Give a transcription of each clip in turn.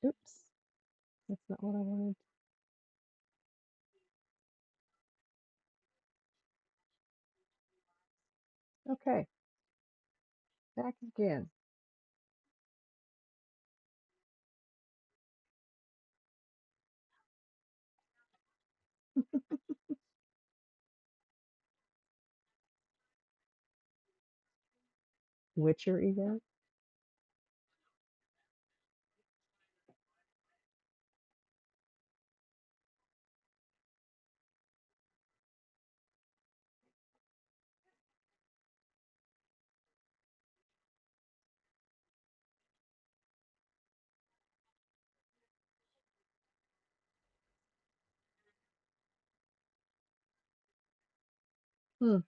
Oops, that's not what I wanted. Okay, back again. Witcher event. Hmm.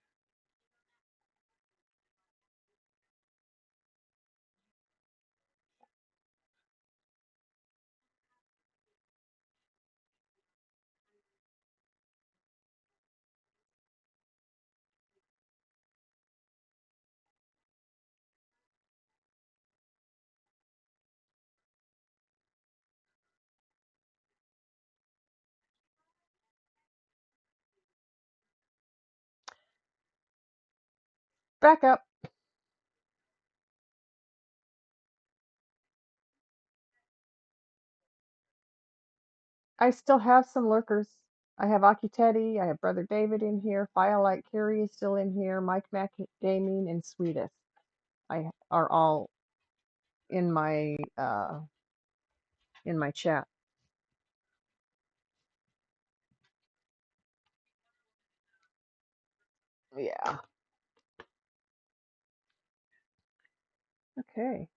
Back up. I still have some lurkers. I have Akitedi, I have Brother David in here, Firelight Carrie is still in here, Mike Mac Gaming, and Sweetest. I are all in my chat. Yeah. Okay.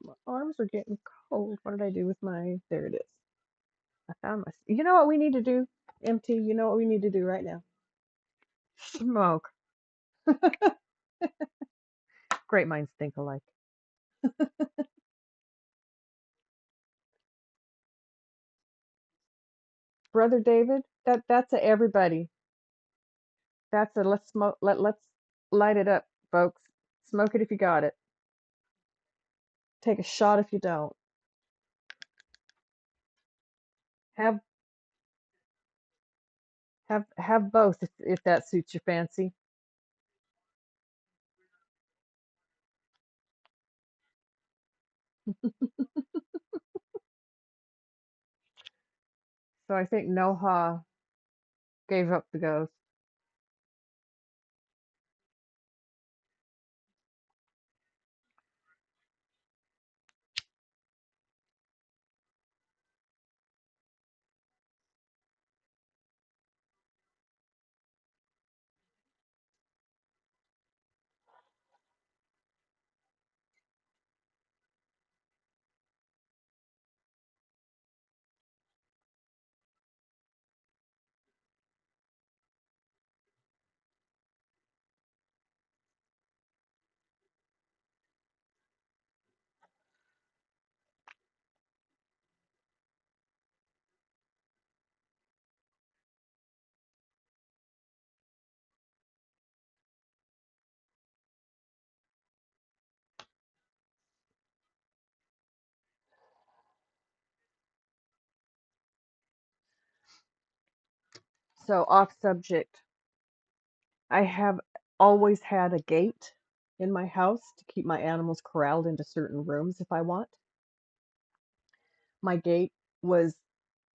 My arms are getting cold. What did I do with my? There it is. I found my. You know what we need to do, MT? You know what we need to do right now? Smoke. Great minds think alike. Brother David, that's a everybody. That's a let's smoke. Let's light it up, folks. Smoke it if you got it. Take a shot if you don't. Have have both if that suits your fancy. So I think Noha gave up the ghost. So off subject. I have always had a gate in my house to keep my animals corralled into certain rooms if I want. My gate was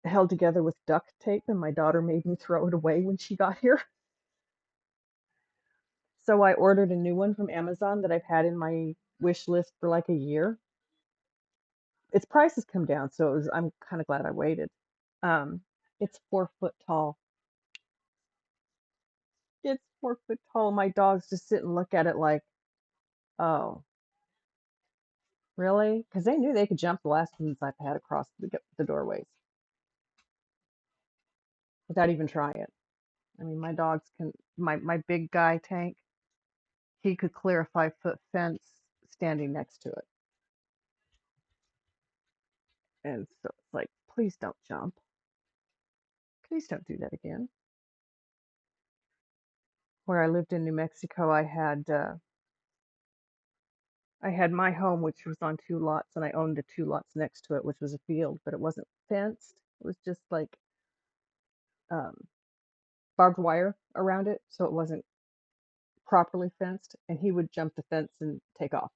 held together with duct tape, and my daughter made me throw it away when she got here. So I ordered a new one from Amazon that I've had in my wish list for like a year. Its price has come down, so I'm kind of glad I waited. Um, it's 4 foot tall. It's 4 foot tall. My dogs just sit and look at it like, oh, really? Because they knew they could jump the last ones I've had across the doorways without even trying it. I mean, my dogs can. My big guy Tank, he could clear a 5 foot fence standing next to it, and so it's like, please don't jump. Please don't do that again. Where I lived in New Mexico, I had I had my home, which was on two lots, and I owned the two lots next to it, which was a field, but it wasn't fenced. It was just like um, barbed wire around it, so it wasn't properly fenced. And he would jump the fence and take off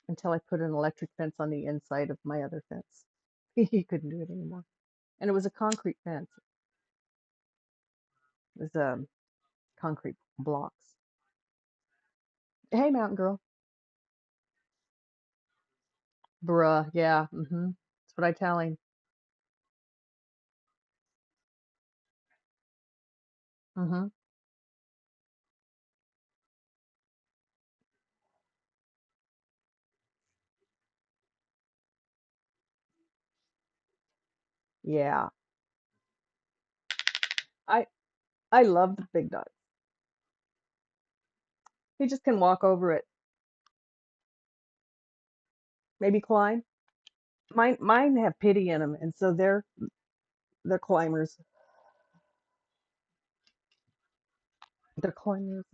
until I put an electric fence on the inside of my other fence. He couldn't do it anymore. And it was a concrete fence. It was concrete blocks. Hey, mountain girl. Bruh, yeah. That's what I tell him. hmm Yeah. I I love the big dog. He just can walk over it, maybe climb. Mine have pity in them, and so they're climbers. They're climbers.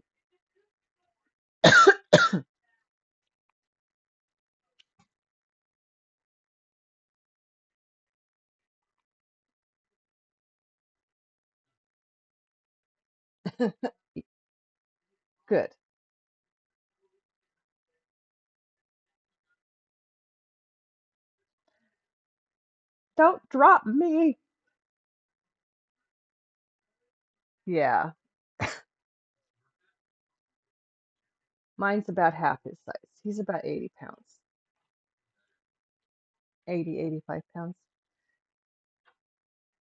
Good. Don't drop me. Yeah. Mine's about half his size. He's about 80 pounds. 80, 85 pounds.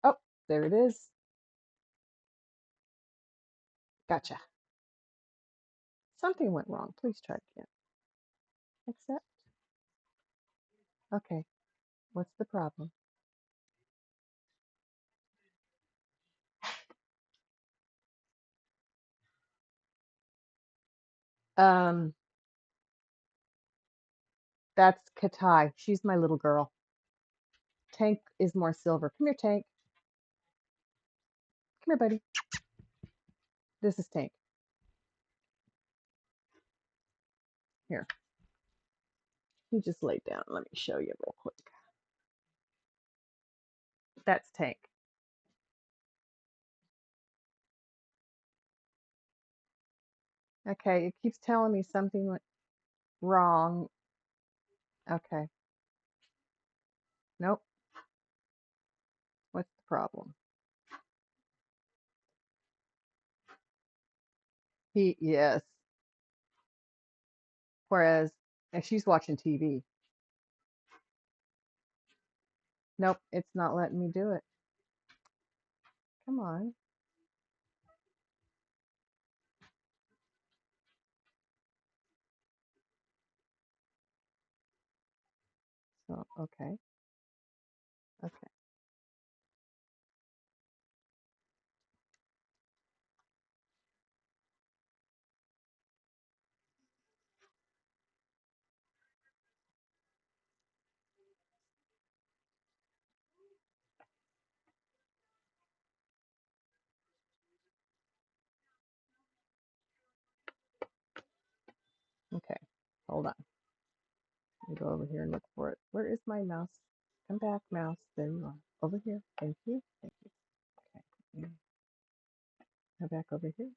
Oh, there it is. Gotcha. Something went wrong. Please try again. Accept. Okay. What's the problem? Um, that's Katai. She's my little girl. Tank is more silver. Come here, Tank. Come here, buddy. This is Tank. Here. He just laid down. Let me show you real quick. That's Tank. Okay, it keeps telling me something went wrong. Okay. Nope. What's the problem? Yes. Whereas if she's watching TV, nope, it's not letting me do it. Come on. So, okay. Okay. Okay. Hold on. Let me go over here and look for it. Where is my mouse? Come back, mouse. There you are. Over here. Thank you. Thank you. Okay. Come back over here.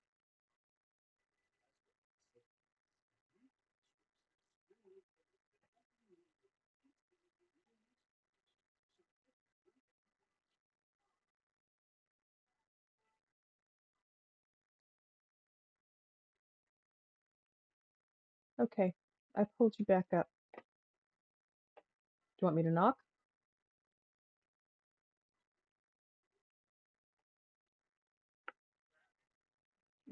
Okay. I pulled you back up. Do you want me to knock?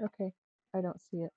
Okay. I don't see it.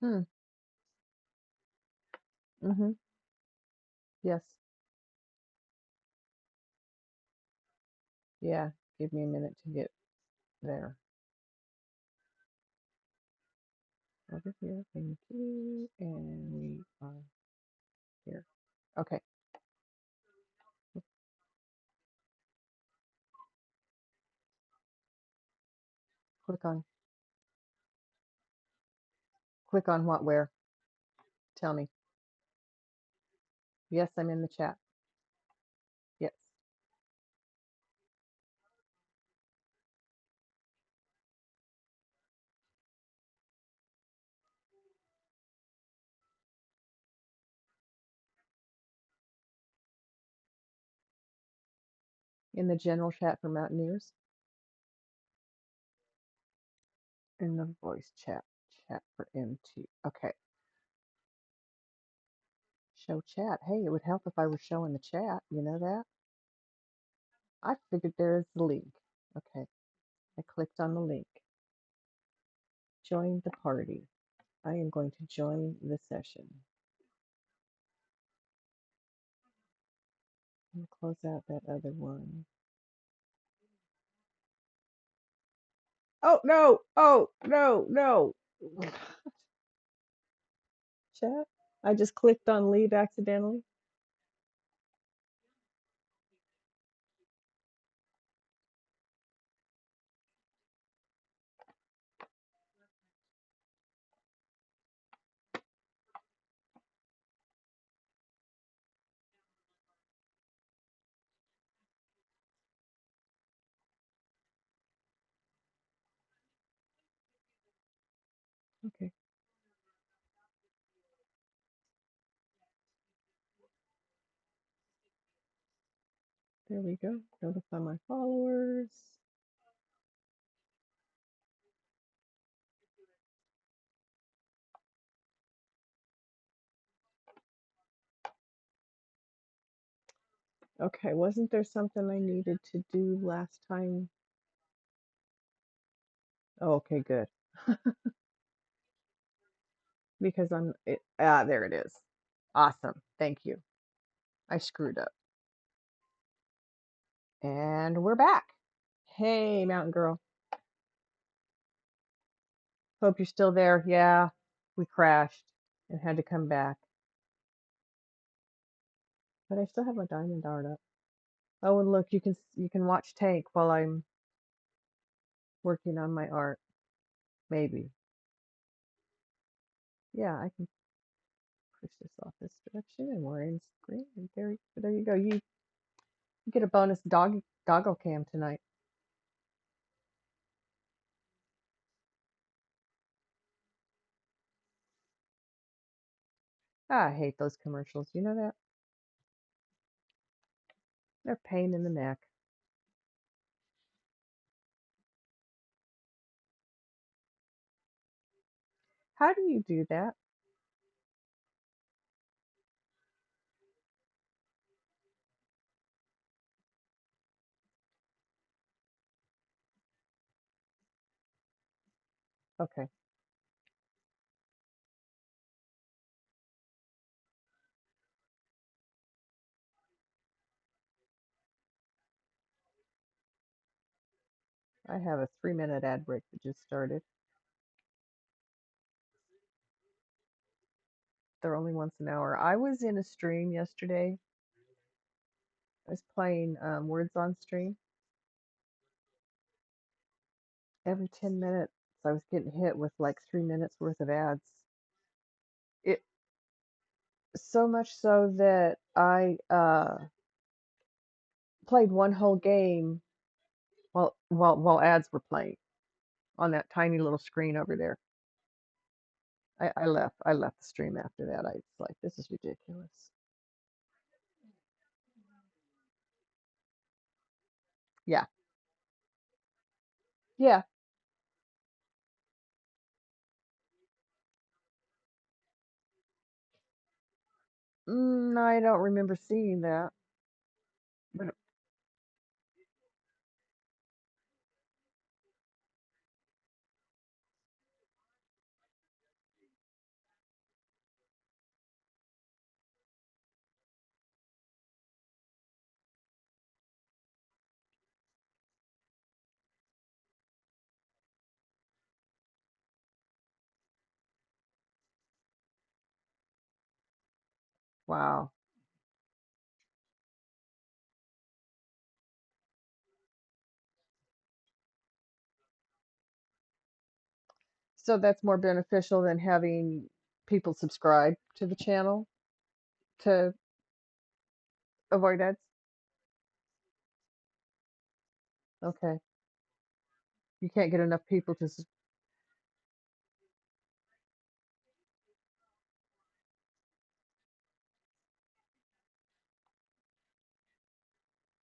Hmm. Mm-hmm. Yes. Yeah. Give me a minute to get there. Over here. Thank you. And we are here. Okay. Click on. Click on what? Where? Tell me. Yes, I'm in the chat. Yes. In the general chat for Mountaineers. In the voice chat. Chat for MT. Okay. Show chat. Hey, it would help if I were showing the chat. You know that? I figured there's the link. Okay. I clicked on the link. Join the party. I am going to join the session. And close out that other one. Oh, no. Oh, no, no. Chat. I just clicked on leave accidentally. Okay. There we go. Notify my followers. Okay, wasn't there something I needed to do last time? Oh, okay, good. Because there it is. Awesome. Thank you. I screwed up. And we're back. Hey, Mountain Girl. Hope you're still there. Yeah, we crashed and had to come back. But I still have my diamond art up. Oh, and look, you can watch Tank while I'm working on my art. Maybe. Yeah, I can push this off this direction and we're in screen. And there you go. You get a bonus doggle cam tonight. Ah, I hate those commercials. You know that? They're a pain in the neck. How do you do that? Okay. I have a 3-minute ad break that just started. They're only once an hour. I was in a stream yesterday. I was playing Words on Stream. Every 10 minutes, I was getting hit with like 3 minutes worth of ads. It so much so that I played one whole game while ads were playing on that tiny little screen over there. I left. I left the stream after that. I was like, this is ridiculous. Yeah. Yeah. I don't remember seeing that. But Wow. So that's more beneficial than having people subscribe to the channel to avoid ads? Okay. You can't get enough people to,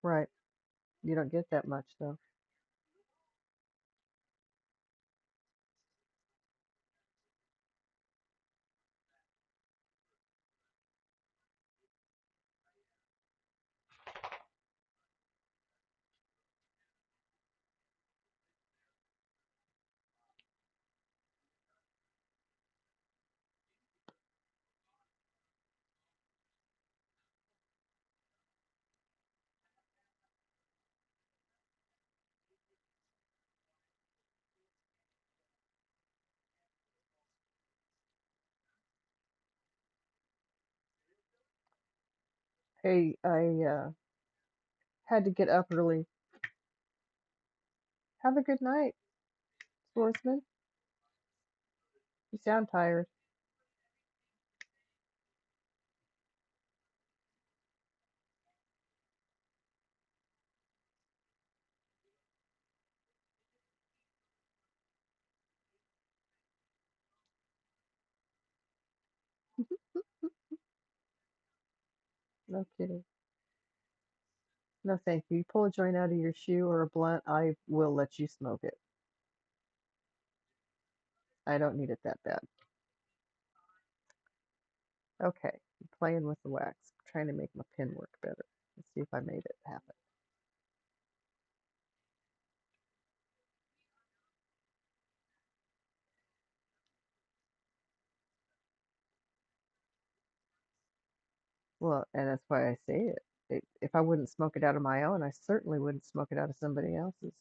right. You don't get that much though. Hey, I had to get up early. Have a good night, sportsman. You sound tired. No kidding. No, thank you. You pull a joint out of your shoe or a blunt, I will let you smoke it. I don't need it that bad. Okay, I'm playing with the wax, trying to make my pin work better. Let's see if I made it happen. Well, and that's why I say it. If I wouldn't smoke it out of my own, I certainly wouldn't smoke it out of somebody else's.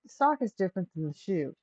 The sock is different than the shoe.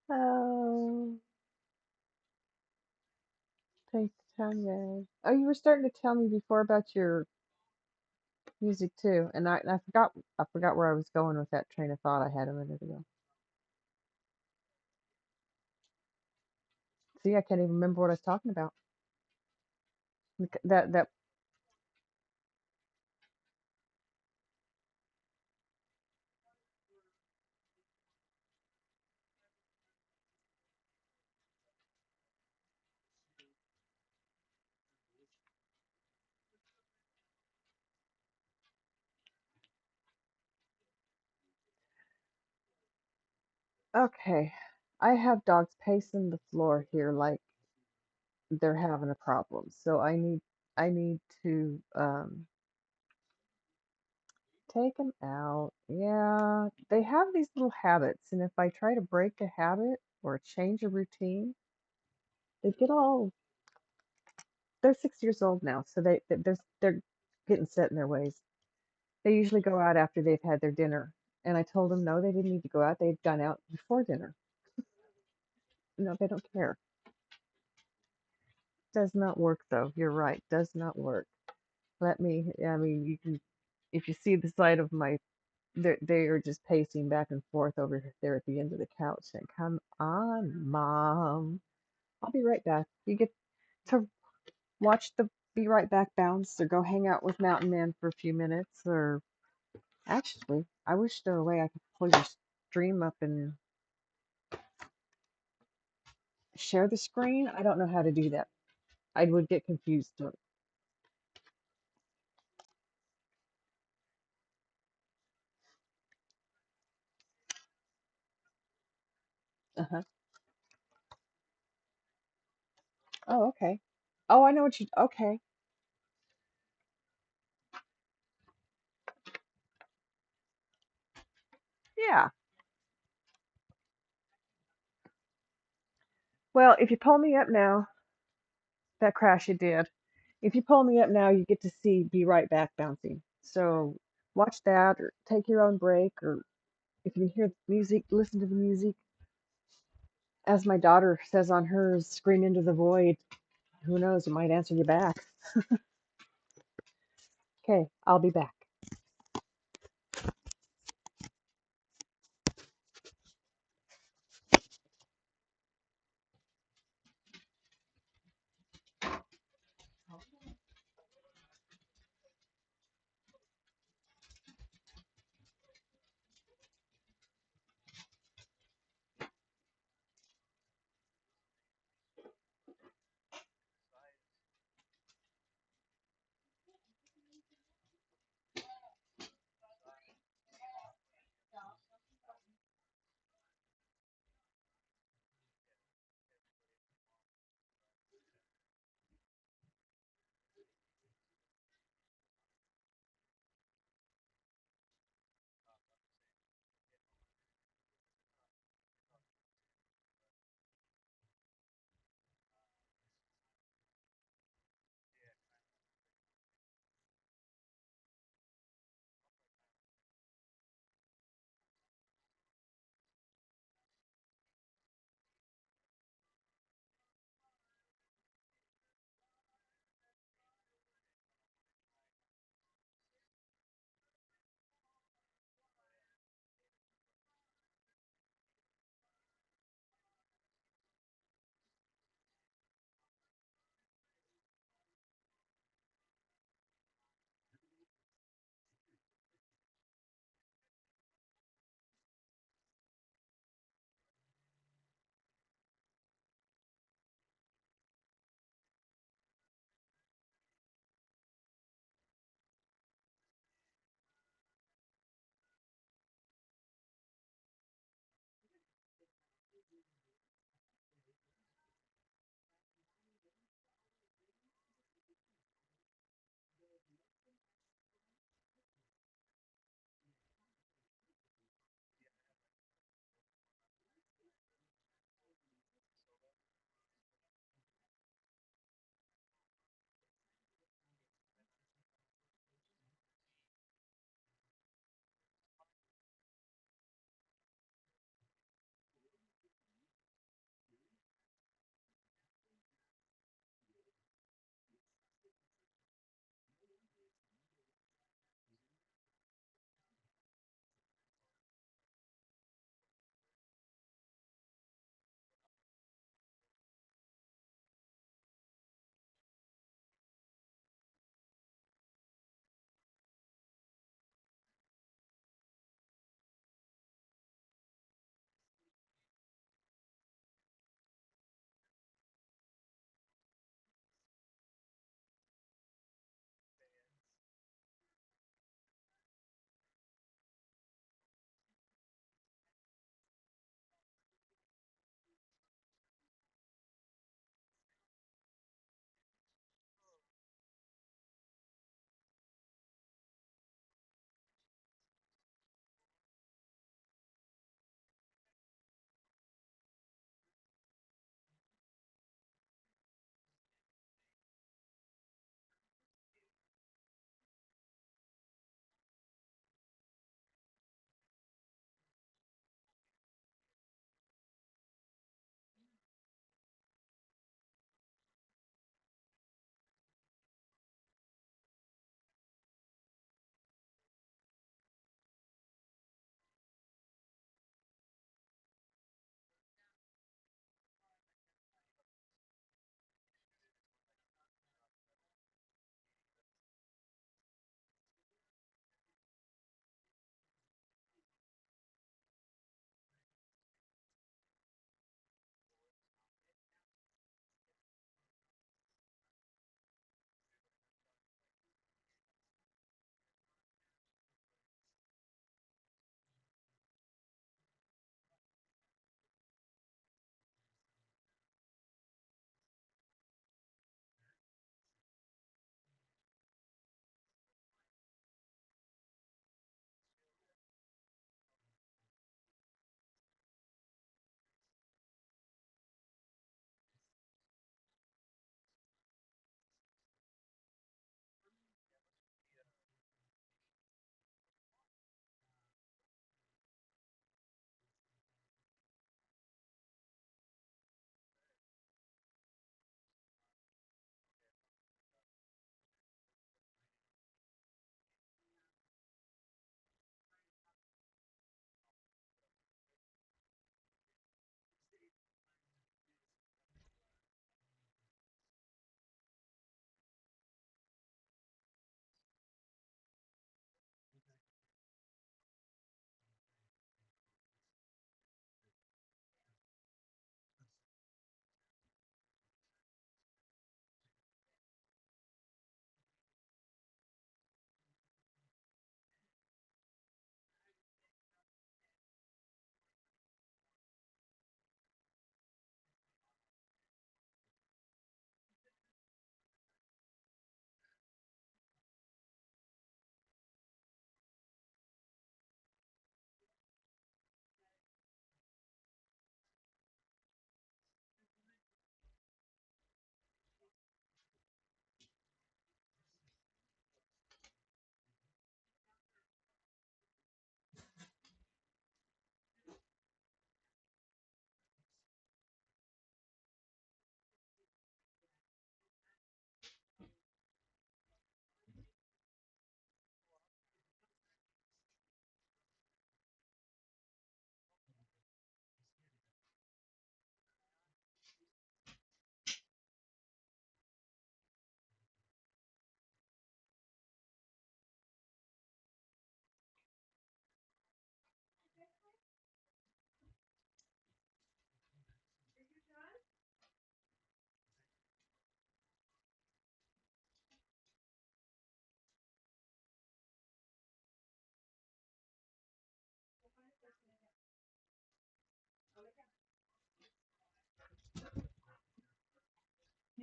Oh, thanks, Tanya. Oh, you were starting to tell me before about your music too, and I forgot where I was going with that train of thought I had a minute ago. See, I can't even remember what I was talking about. That okay. I have dogs pacing the floor here like they're having a problem. So I need to take them out. Yeah, they have these little habits, and if I try to break a habit or change a routine, they get all. They're 6 years old now, so they're getting set in their ways. They usually go out after they've had their dinner, and I told them no, they didn't need to go out. They'd gone out before dinner. No, they don't care. Does not work though. You're right. Does not work. I mean, you can, if you see the side of my, they are just pacing back and forth over there at the end of the couch saying, "Come on, Mom. I'll be right back. You get to watch the Be Right Back bounce or go hang out with Mountain Man for a few minutes. Or actually, I wish there were a way I could pull your stream up and share the screen. I don't know how to do that. I would get confused. Uh-huh. Oh, okay. Oh, I know what you. Okay. Yeah. Well, if you pull me up now, that crash you did. If you pull me up now, you get to see Be Right Back bouncing. So watch that, or take your own break, or if you hear music, listen to the music. As my daughter says on hers, scream into the void. Who knows? It might answer you back. Okay, I'll be back.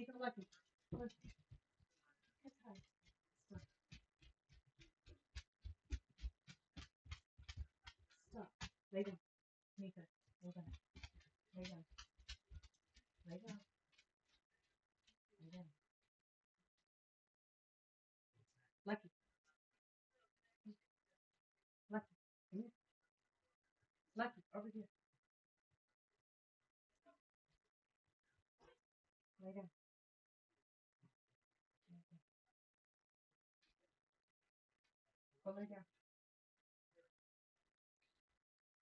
Nico, Lucky. Come on. Get tired. Stop. Stop. Lay down. Nico, lay down. Lay down. Lay down. Lay down. Lucky. Lucky. Come here. Lucky. Over here. Lay down. Go lay down.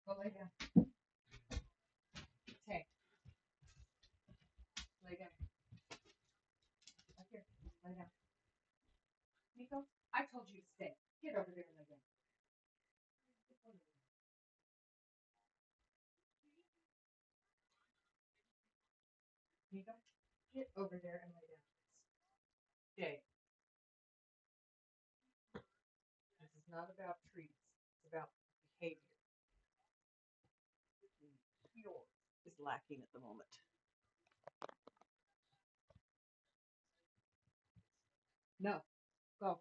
Go lay down. Hey, lay down. Up here. Lay down. Nico, I told you to stay. Get over there and lay down. Nico, get over there and lay down. Jay, this is not about treats. It's about behavior. Yours is lacking at the moment. No, go.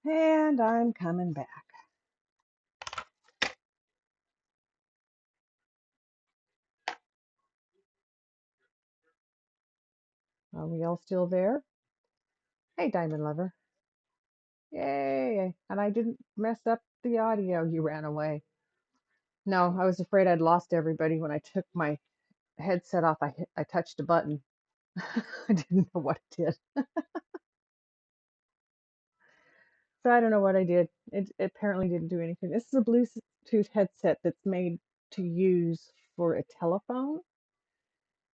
And I'm coming back. Are we all still there? Hey, Diamond Lover. Yay. And I didn't mess up the audio. You ran away. No, I was afraid I'd lost everybody when I took my headset off. I touched a button. I didn't know what it did. So I don't know what I did. It apparently didn't do anything. This is a Bluetooth headset that's made to use for a telephone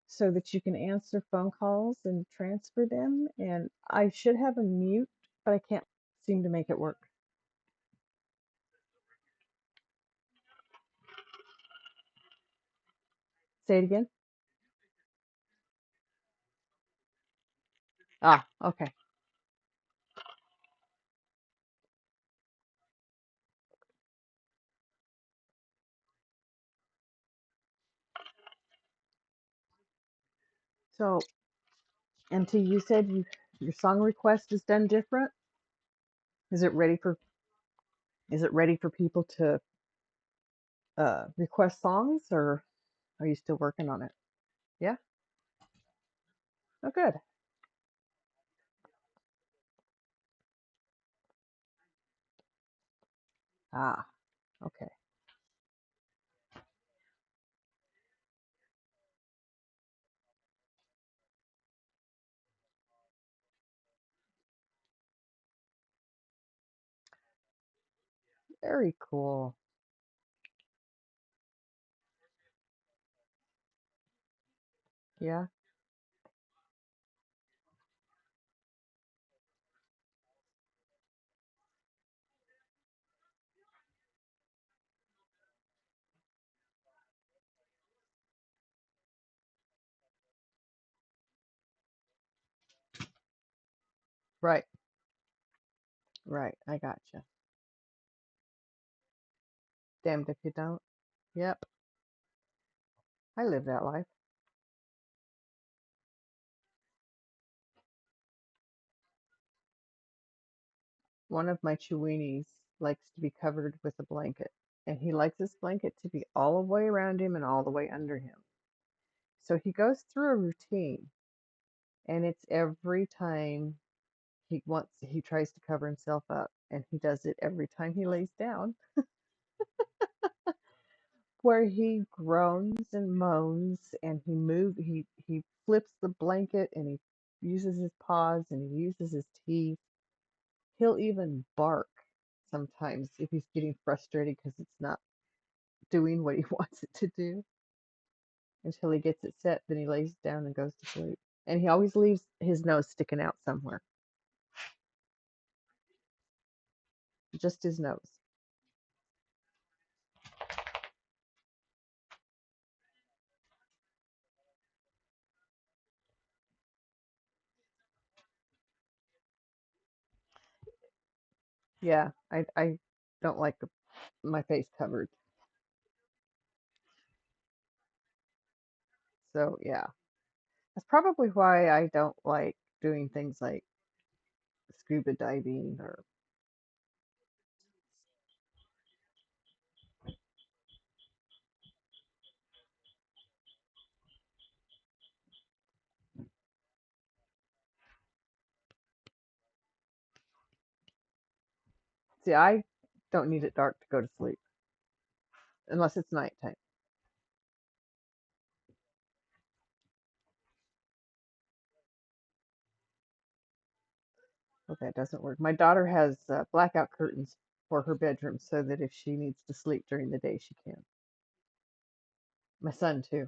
so that you can answer phone calls and transfer them. And I should have a mute, but I can't seem to make it work. Say it again. Ah, okay. So, MT, you said your song request is done different. Is it ready for people to request songs, or are you still working on it? Yeah. Oh, good. Ah, okay. Very cool. Yeah. Right. Right. I gotcha. Damned if you don't. Yep. I live that life. One of my Chiweenies likes to be covered with a blanket, and he likes this blanket to be all the way around him and all the way under him. So he goes through a routine, and it's every time he tries to cover himself up, and he does it every time he lays down, where he groans and moans, and he flips the blanket, and he uses his paws and he uses his teeth. He'll even bark sometimes if he's getting frustrated because it's not doing what he wants it to do until he gets it set. Then he lays down and goes to sleep. And he always leaves his nose sticking out somewhere, just his nose. Yeah, I don't like my face covered. So yeah, that's probably why I don't like doing things like scuba diving or see, I don't need it dark to go to sleep unless it's nighttime. Well, that doesn't work. My daughter has blackout curtains for her bedroom so that if she needs to sleep during the day, she can. My son too.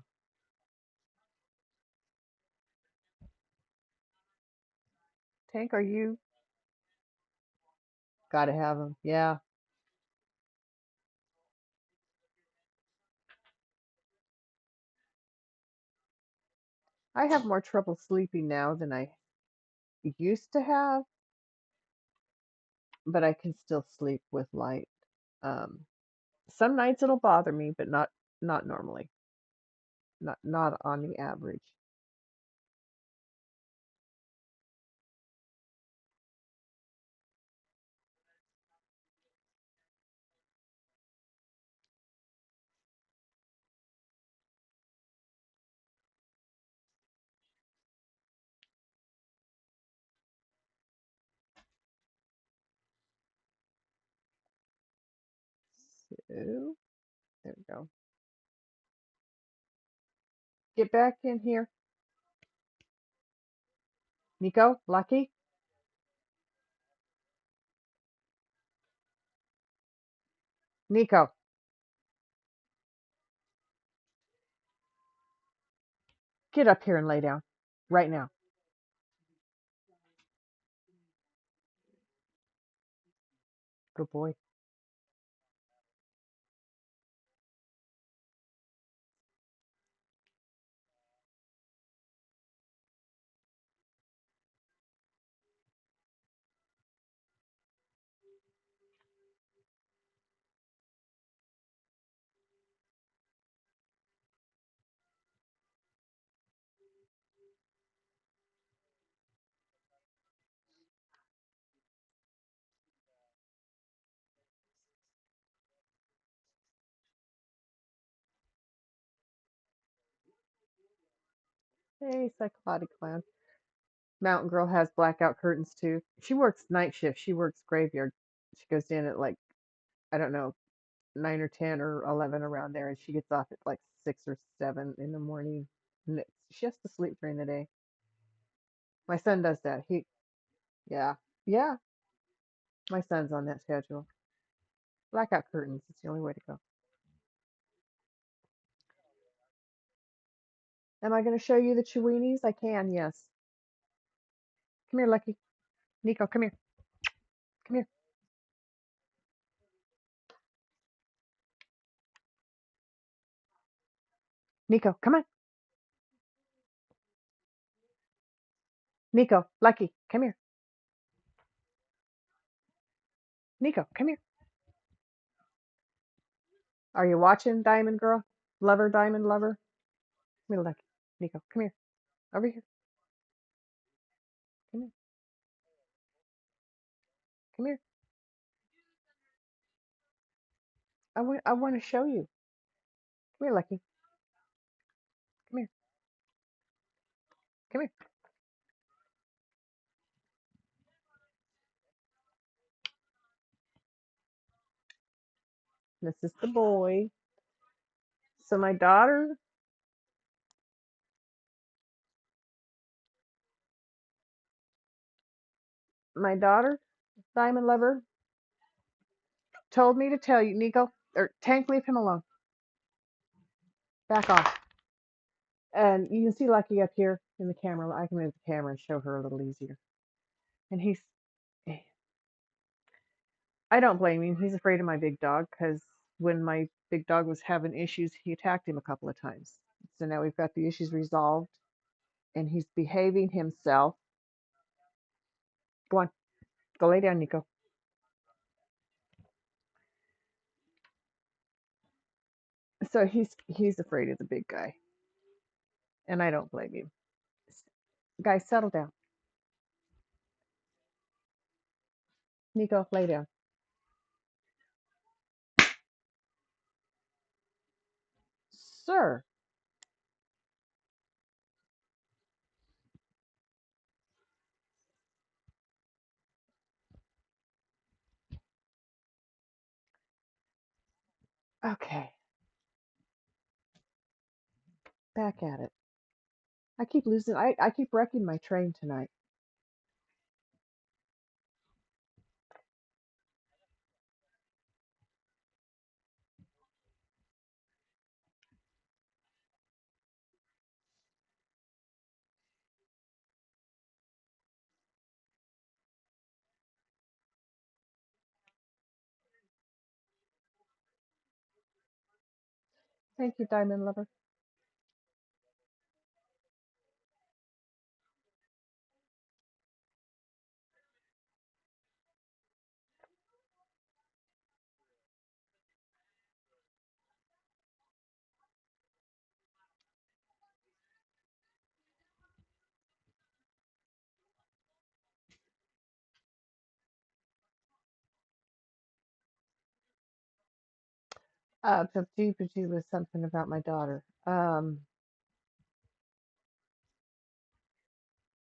Tank, are you? Gotta have them. Yeah, I have more trouble sleeping now than I used to have, but I can still sleep with light. Um, some nights it'll bother me, but not normally. Not on the average. So there we go. Get back in here, Nico. Lucky, Nico. Get up here and lay down right now. Good boy. Hey, Cyclotic Clown. Mountain Girl has blackout curtains too. She works night shift. She works graveyard. She goes in at like, I don't know, 9 or 10 or 11 around there, and she gets off at like 6 or 7 in the morning. And she has to sleep during the day. My son does that. Yeah, yeah. My son's on that schedule. Blackout curtains. It's the only way to go. Am I going to show you the Cheweenies? I can. Yes. Come here, Lucky. Nico, come here. Come here. Nico, come on. Nico, Lucky, come here. Nico, come here. Are you watching Diamond Girl? Lover, Diamond Lover? Come here, Lucky. Nico, come here. Over here. Come here. Come here. I want to show you. Come here, Lucky. Come here. Come here. This is the boy. So my daughter, My daughter, Diamond Lover, told me to tell you, Nico, or Tank, leave him alone. Back off. And you can see Lucky up here in the camera. I can move the camera and show her a little easier. And I don't blame him. He's afraid of my big dog because when my big dog was having issues, he attacked him a couple of times. So now we've got the issues resolved and he's behaving himself. Go on, go lay down, Nico. So he's afraid of the big guy, and I don't blame him. Guys, settle down. Nico, lay down. Sir. Okay, back at it. I keep losing. I keep wrecking my train tonight. Thank you, Diamond Lover. Papti was something about my daughter.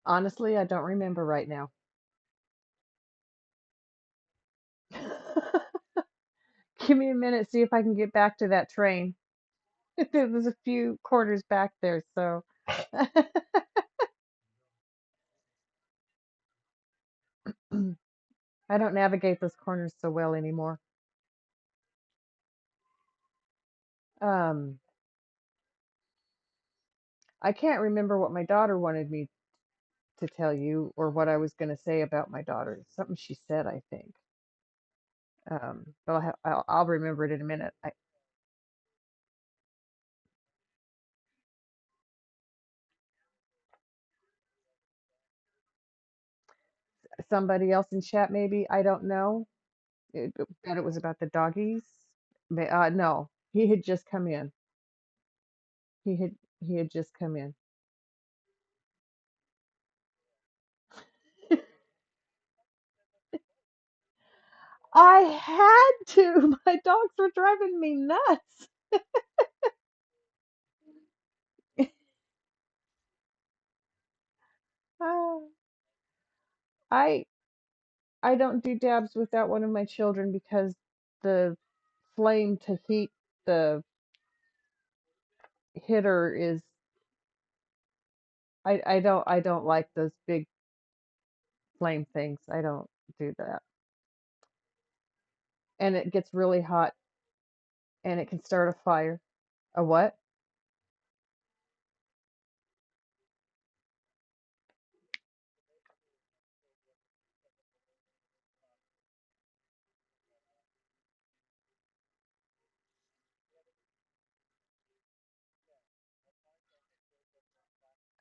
Honestly, I don't remember right now. Give me a minute, see if I can get back to that train. It was a few quarters back there, so I don't navigate those corners so well anymore. Um, I can't remember what my daughter wanted me to tell you or what I was going to say about my daughter. Something she said, I think. But I'll remember it in a minute. Somebody else in chat, maybe. I don't know. Bet it was about the doggies. No, he had just come in. He had he had just come in. I had to. My dogs were driving me nuts. Oh, I I don't do dabs without one of my children because the flame to heat the hitter is I don't like those big flame things. I don't do that. And it gets really hot and it can start a fire. A what?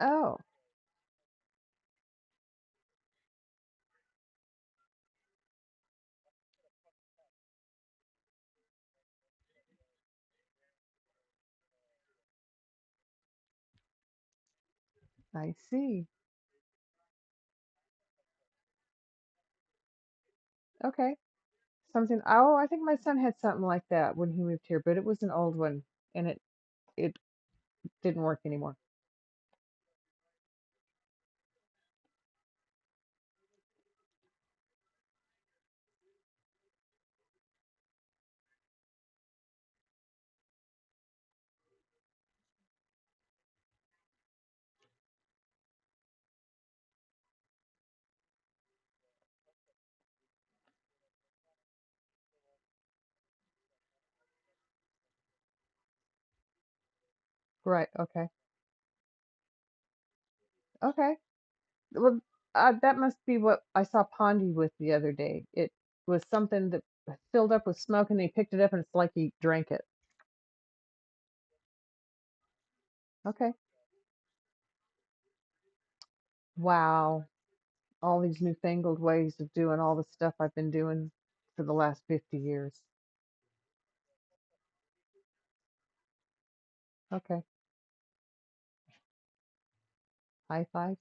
Oh, I see. Okay. Something. Oh, I think my son had something like that when he moved here, but it was an old one and it didn't work anymore. Right. Okay. Okay. Well, that must be what I saw Pondy with the other day. It was something that filled up with smoke, and he picked it up, and it's like he drank it. Okay. Wow. All these newfangled ways of doing all the stuff I've been doing for the last 50 years. Okay. High fives.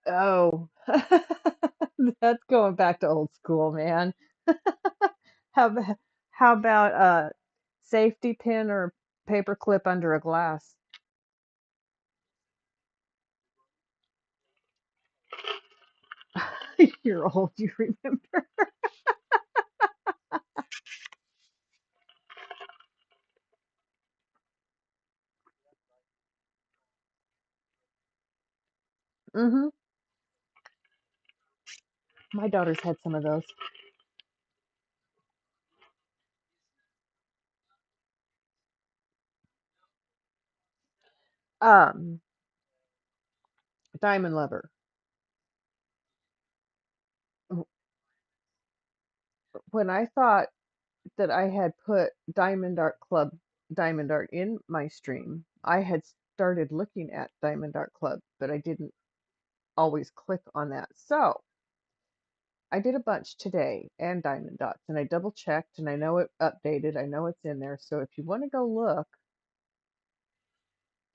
Oh, that's going back to old school, man. How about how about a safety pin or paper clip under a glass? You're old, you remember. Hmm. My daughter's had some of those. Um, Diamond Lover. W- When I thought that I had put Diamond Art Club, Diamond Art in my stream, I had started looking at Diamond Art Club, but I didn't always click on that. So I did a bunch today and Diamond Dots, and I double checked, and I know it updated. I know it's in there. So if you want to go look,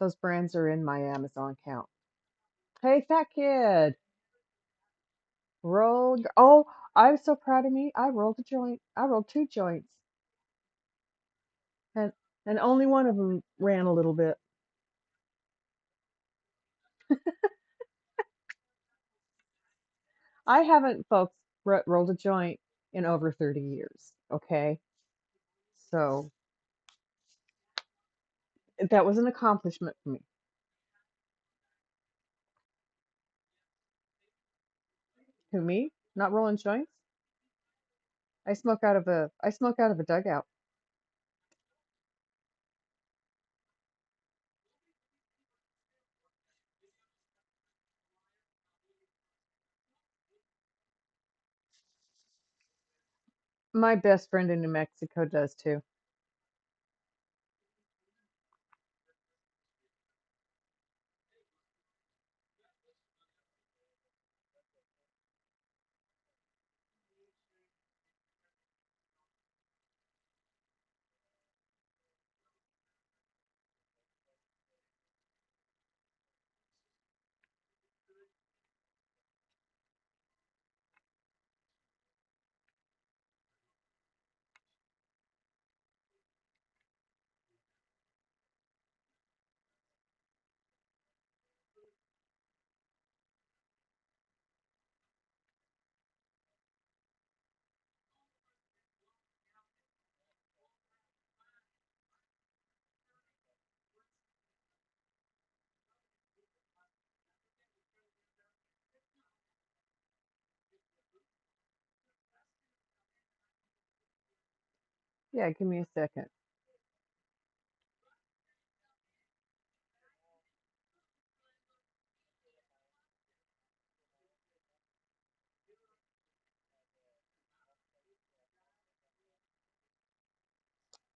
those brands are in my Amazon account. Hey, fat kid, roll. Oh, I'm so proud of me. I rolled a joint. I rolled two joints, and only one of them ran a little bit. I haven't, folks, rolled a joint in over 30 years. Okay, so that was an accomplishment for me. Who, me? Not rolling joints? I smoke out of a dugout. My best friend in New Mexico does too. Yeah, give me a second.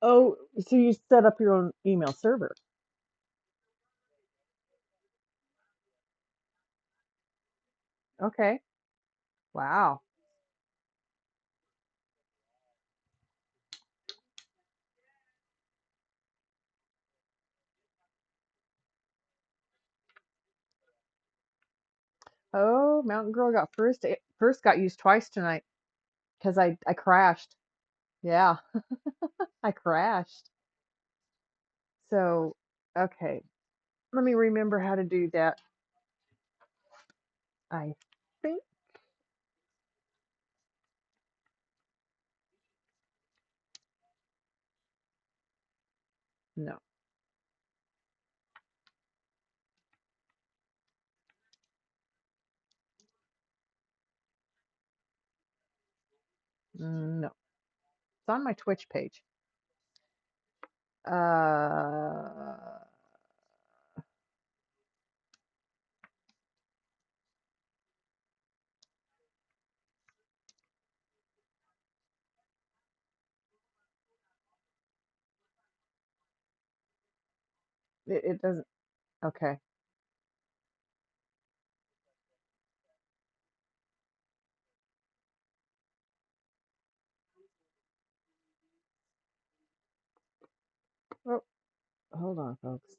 Oh, so you set up your own email server. Okay. Wow. Oh, Mountain Girl got first. It first got used twice tonight because I crashed. Yeah, I crashed. So, okay. Let me remember how to do that. I think no. No. It's on my Twitch page. Uh, it doesn't. Okay. Oh, hold on, folks.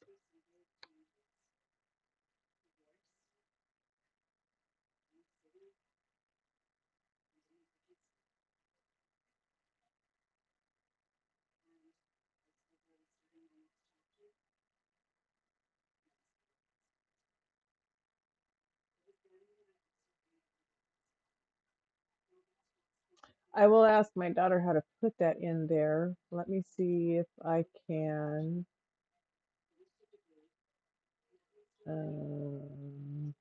I will ask my daughter how to put that in there. Let me see if I can. Um,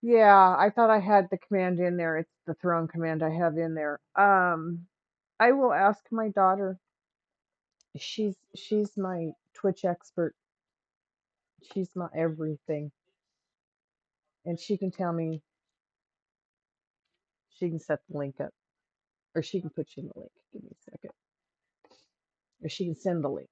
yeah, I thought I had the command in there. It's the throne command I have in there. I will ask my daughter. She's my Twitch expert. She's my everything, and she can tell me. She can set the link up, or she can put you in the link. Give me a second, or she can send the link.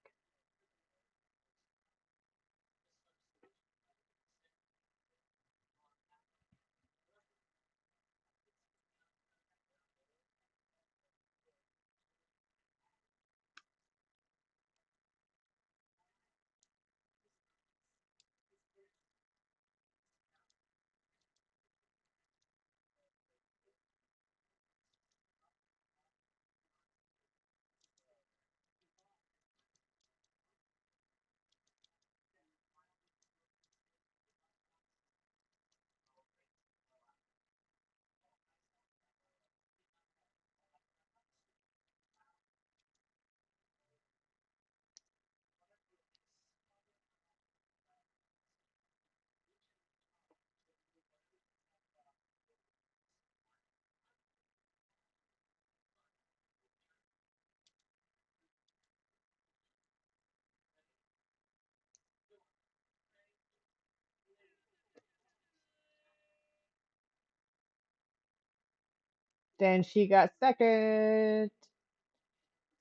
Then she got second.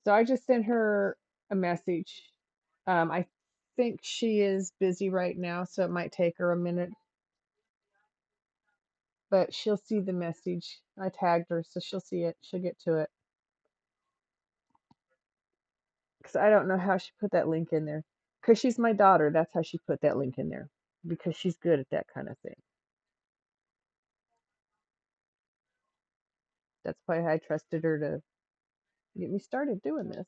So I just sent her a message. I think she is busy right now, so it might take her a minute, but she'll see the message. I tagged her, so she'll see it. She'll get to it. Because I don't know how she put that link in there. Because she's my daughter, that's how she put that link in there. Because she's good at that kind of thing. That's why I trusted her to get me started doing this.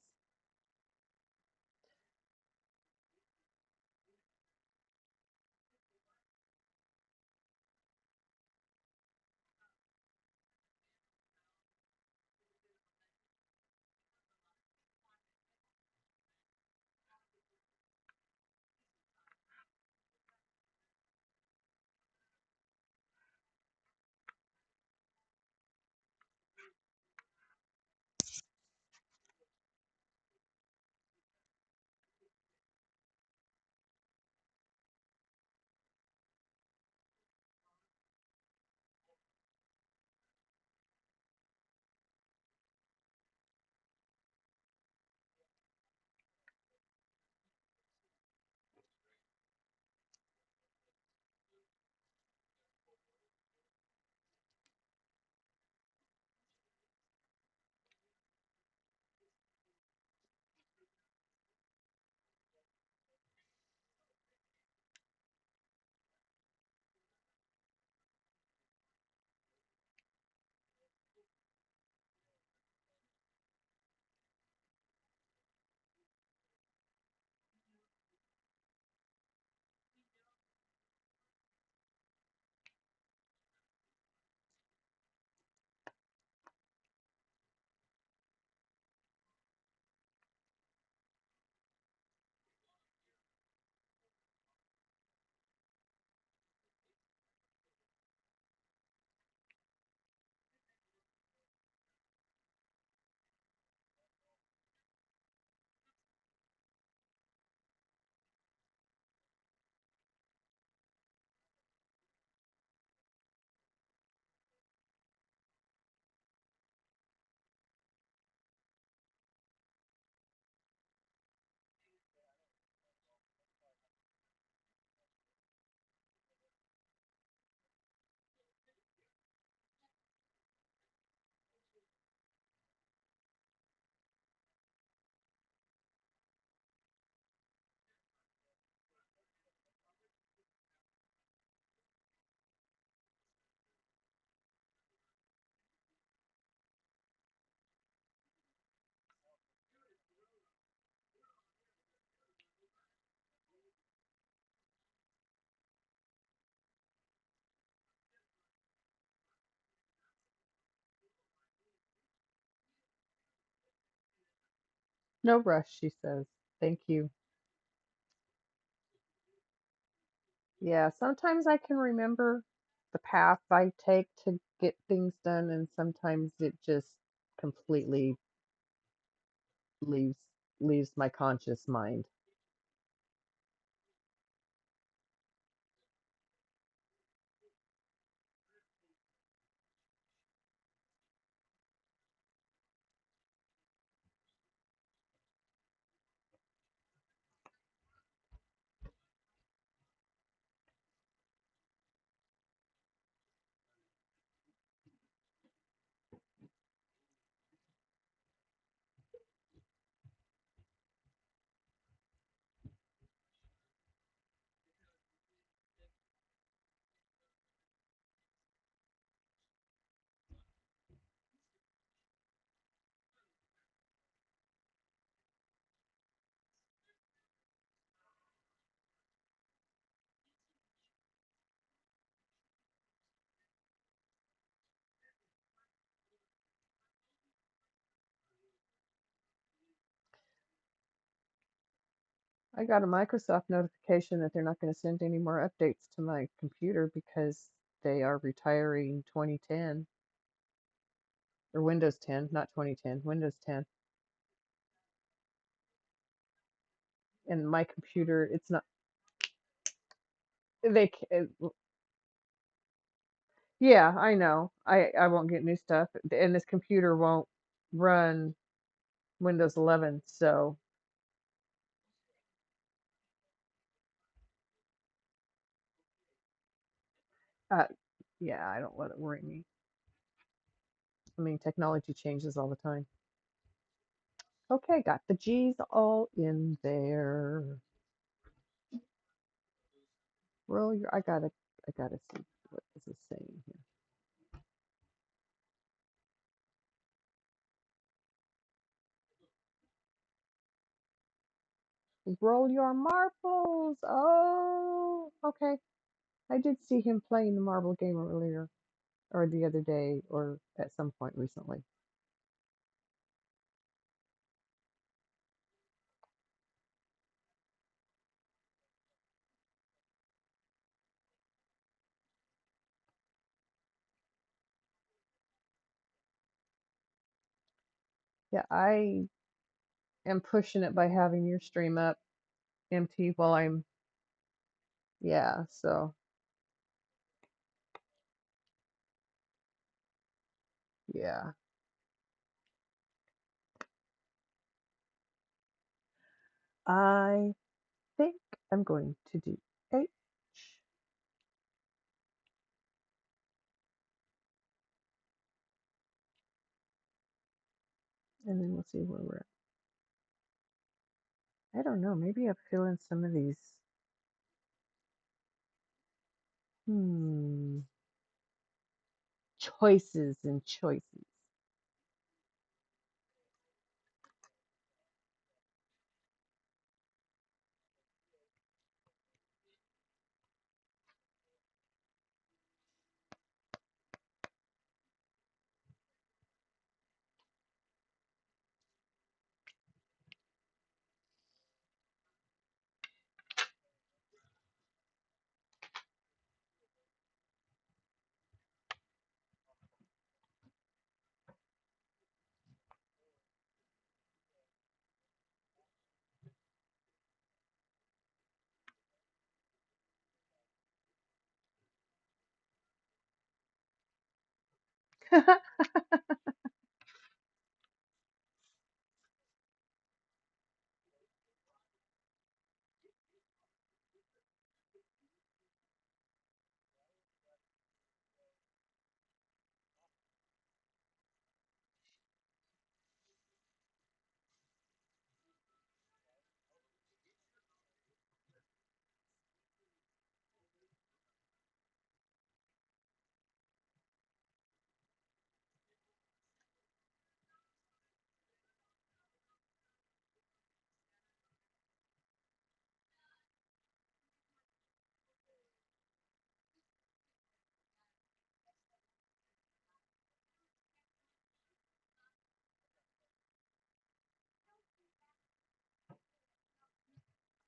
No rush, she says. Thank you. Yeah, sometimes I can remember the path I take to get things done, and sometimes it just completely leaves leaves my conscious mind. I got a Microsoft notification that they're not going to send any more updates to my computer because they are retiring 2010 or Windows 10, not 2010, Windows 10. And my computer, it's not, they, yeah, I know. I won't get new stuff, and this computer won't run Windows 11. So, uh, yeah, I don't let it worry me. I mean, technology changes all the time. Okay, got the G's all in there. Roll your. I gotta see what this is saying here. Roll your marbles. Oh, okay. I did see him playing the marble game earlier, or the other day, or at some point recently. Yeah, I am pushing it by having your stream up empty while I'm, yeah, so, yeah. I think I'm going to do H, and then we'll see where we're at. I don't know, maybe I'm feeling some of these, hmm, choices and choices.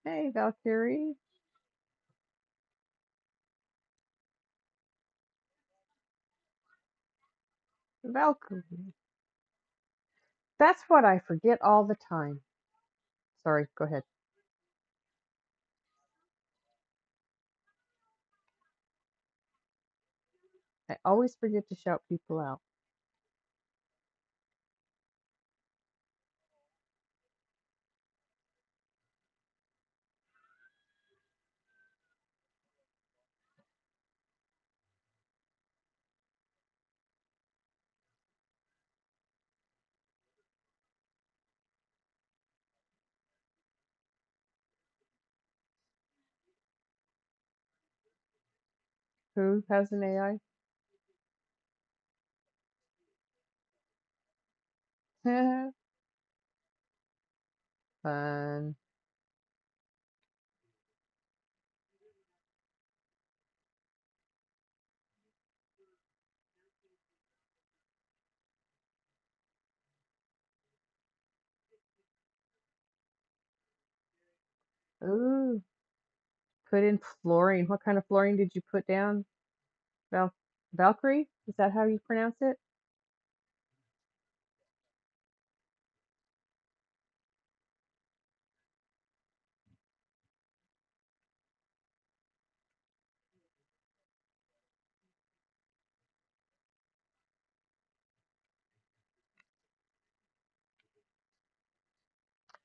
Hey, Valkyrie. Valkyrie. That's what I forget all the time. Sorry, go ahead. I always forget to shout people out. Who has an AI? Fun. Ooh, put in flooring. What kind of flooring did you put down? Val Valkyrie? Is that how you pronounce it?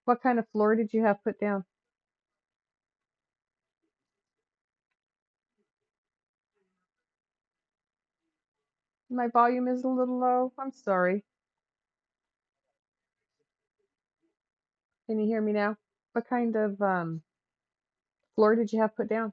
What kind of floor did you have put down? My volume is a little low. I'm sorry. Can you hear me now? What kind of floor did you have put down?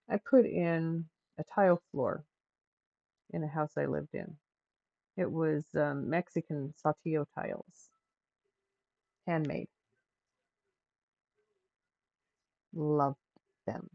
I put in a tile floor in a house I lived in. It was Mexican saltillo tiles, handmade. Loved them.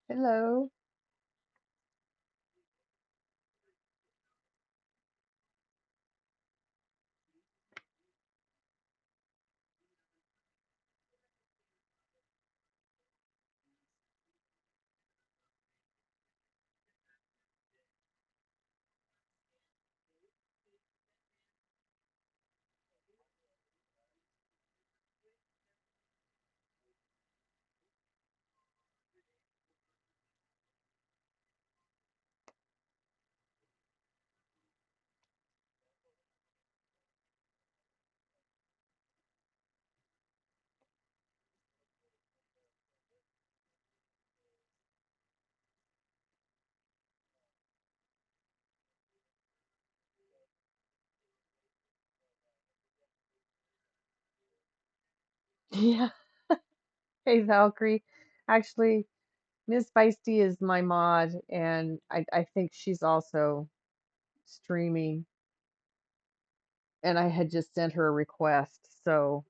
Hello. Yeah. Hey, Valkyrie. Actually, Miss Feisty is my mod, and I think she's also streaming, and I had just sent her a request, so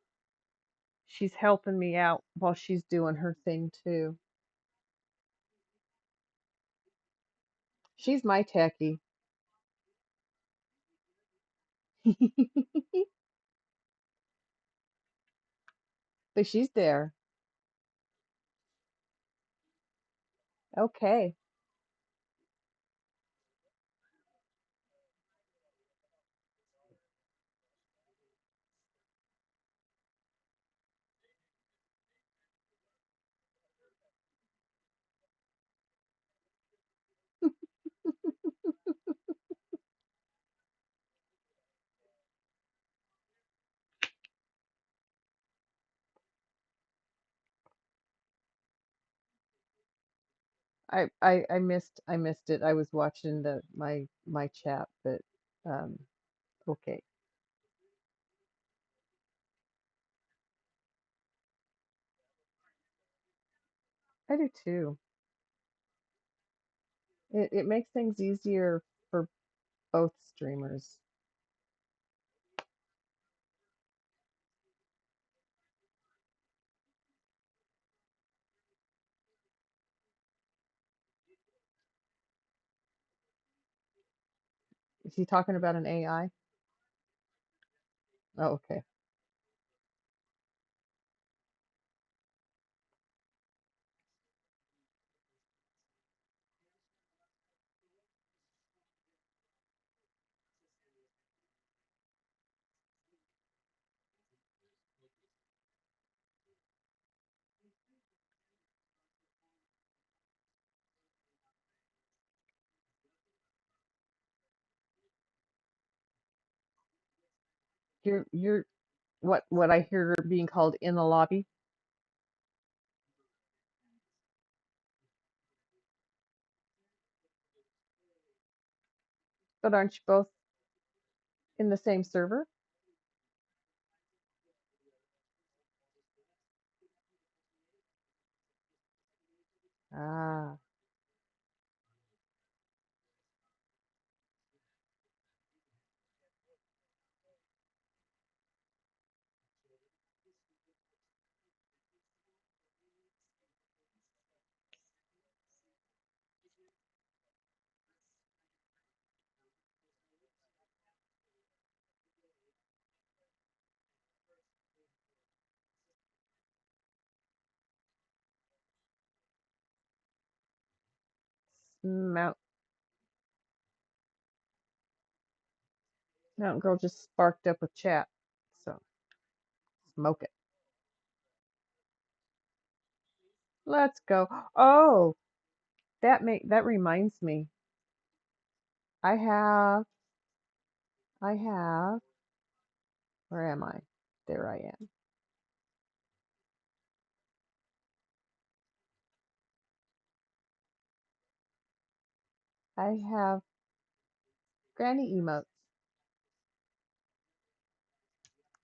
she's helping me out while she's doing her thing too. She's my techie. But she's there. Okay. I missed it. I was watching my chat, but um okay. I do too. It makes things easier for both streamers. Is he talking about an AI? Oh, okay. You're what I hear being called in the lobby, but aren't you both in the same server? Ah, Mount Mountain Girl just sparked up with chat, so smoke it. Let's go. Oh, that reminds me. I have I have where am I? There I am. I have granny emotes.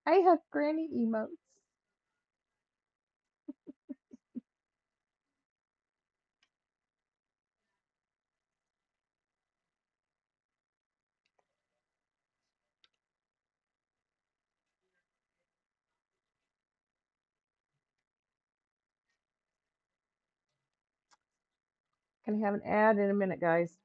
I have granny emotes. Gonna have an ad in a minute, guys.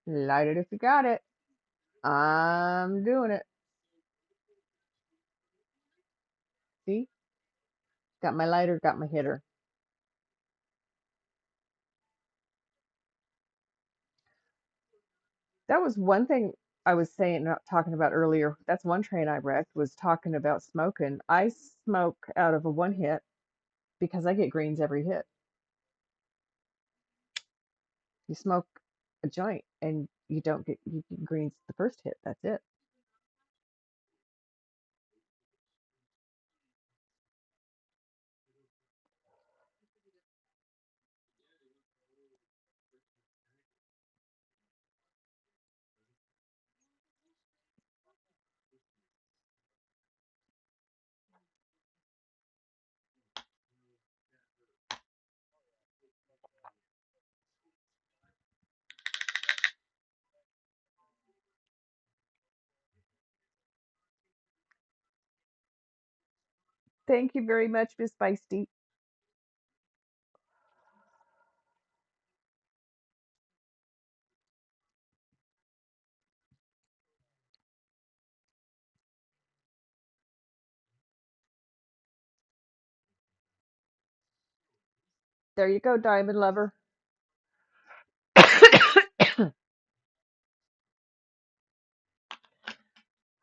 Light it if you got it. I'm doing it. See? Got my lighter, got my hitter. That was one thing I was saying, not talking about earlier. That's one train I wrecked, was talking about smoking. I smoke out of a one hit because I get greens every hit. You smoke a joint and you get greens the first hit. That's it. Thank you very much, Miss Feisty. There you go, Diamond Lover.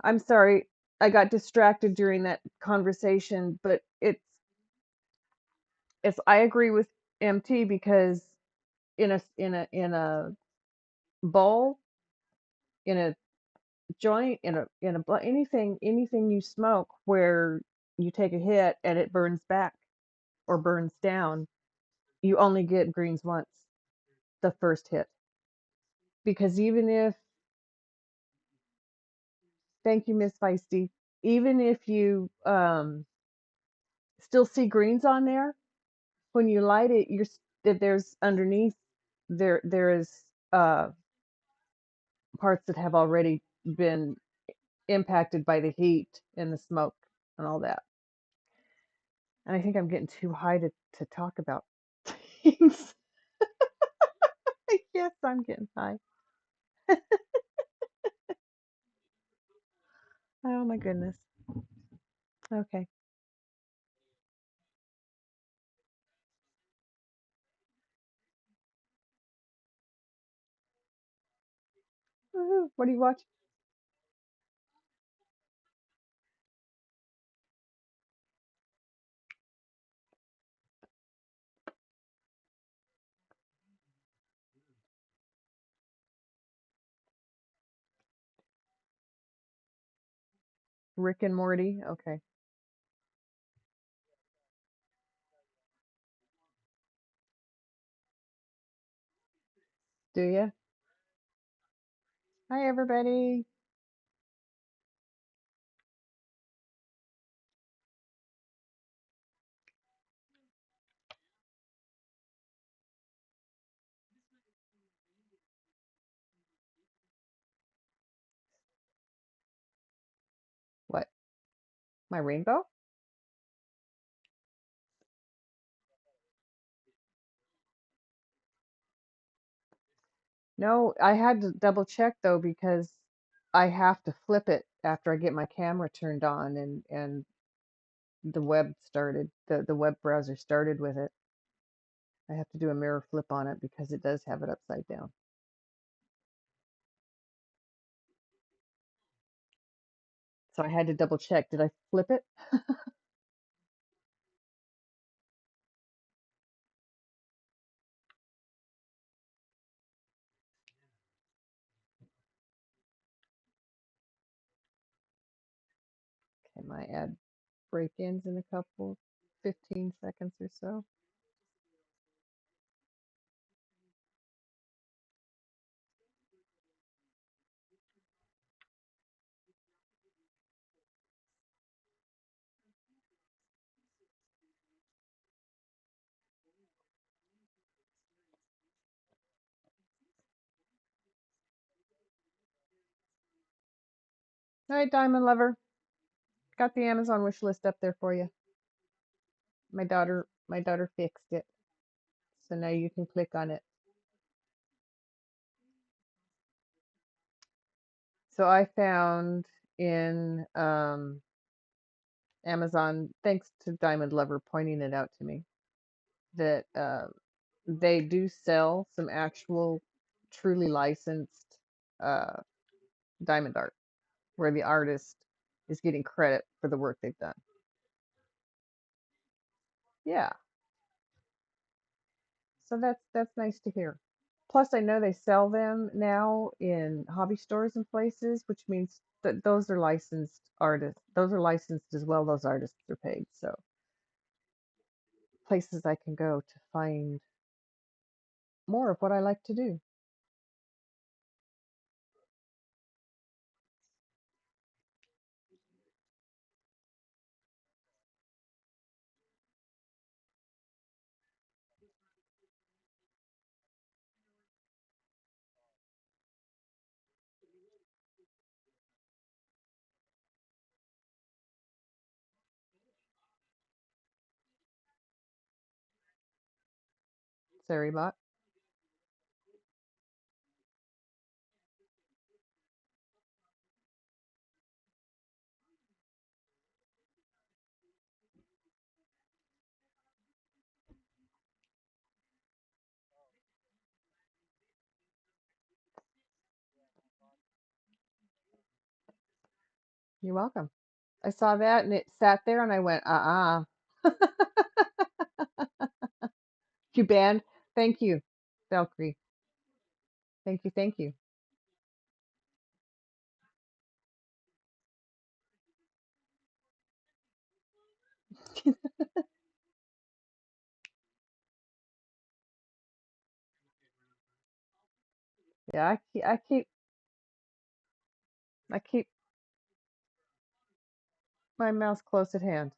I'm sorry, I got distracted during that conversation, but it's I agree with MT because in a bowl, in a joint, anything you smoke where you take a hit and it burns back or burns down, you only get greens once, the first hit. Because even if, thank you, Miss Feisty, even if you still see greens on there, when you light it, that there's underneath there is uh parts that have already been impacted by the heat and the smoke and all that. And I think I'm getting too high to talk about things. Yes, I'm getting high. Oh my goodness. Okay. Woohoo. What do you watch? Rick and Morty. Okay. Do you? Hi, everybody. What? My rainbow? No, I had to double check though because I have to flip it after I get my camera turned on and the web started, the web browser started with it. I have to do a mirror flip on it because it does have it upside down. So I had to double check. Did I flip it? Okay, my ad break-ins in a couple, 15 seconds or so. All right, Diamond Lover, got the Amazon wish list up there for you. My daughter fixed it, so now you can click on it. So I found in Amazon, thanks to Diamond Lover pointing it out to me, that they do sell some actual truly licensed uh, diamond art where the artist is getting credit for the work they've done. Yeah, so that's nice to hear. Plus, I know they sell them now in hobby stores and places, which means that those are licensed artists. Those are licensed as well. Those artists are paid. So places I can go to find more of what I like to do. Saribot. You're welcome. I saw that and it sat there and I went, You banned. Thank you, Valkyrie. Thank you, thank you. Yeah, I keep my mouse close at hand.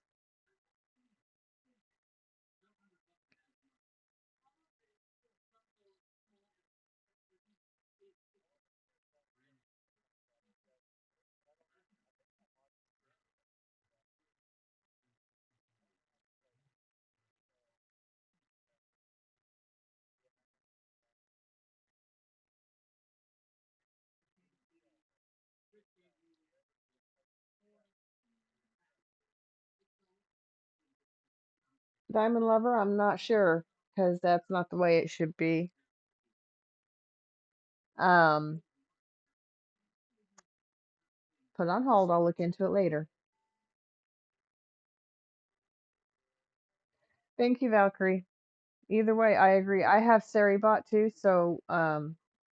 Diamond Lover, I'm not sure because that's not the way it should be. Um, put on hold. I'll look into it later. Thank you, Valkyrie. Either way, I agree. I have Saribot too, so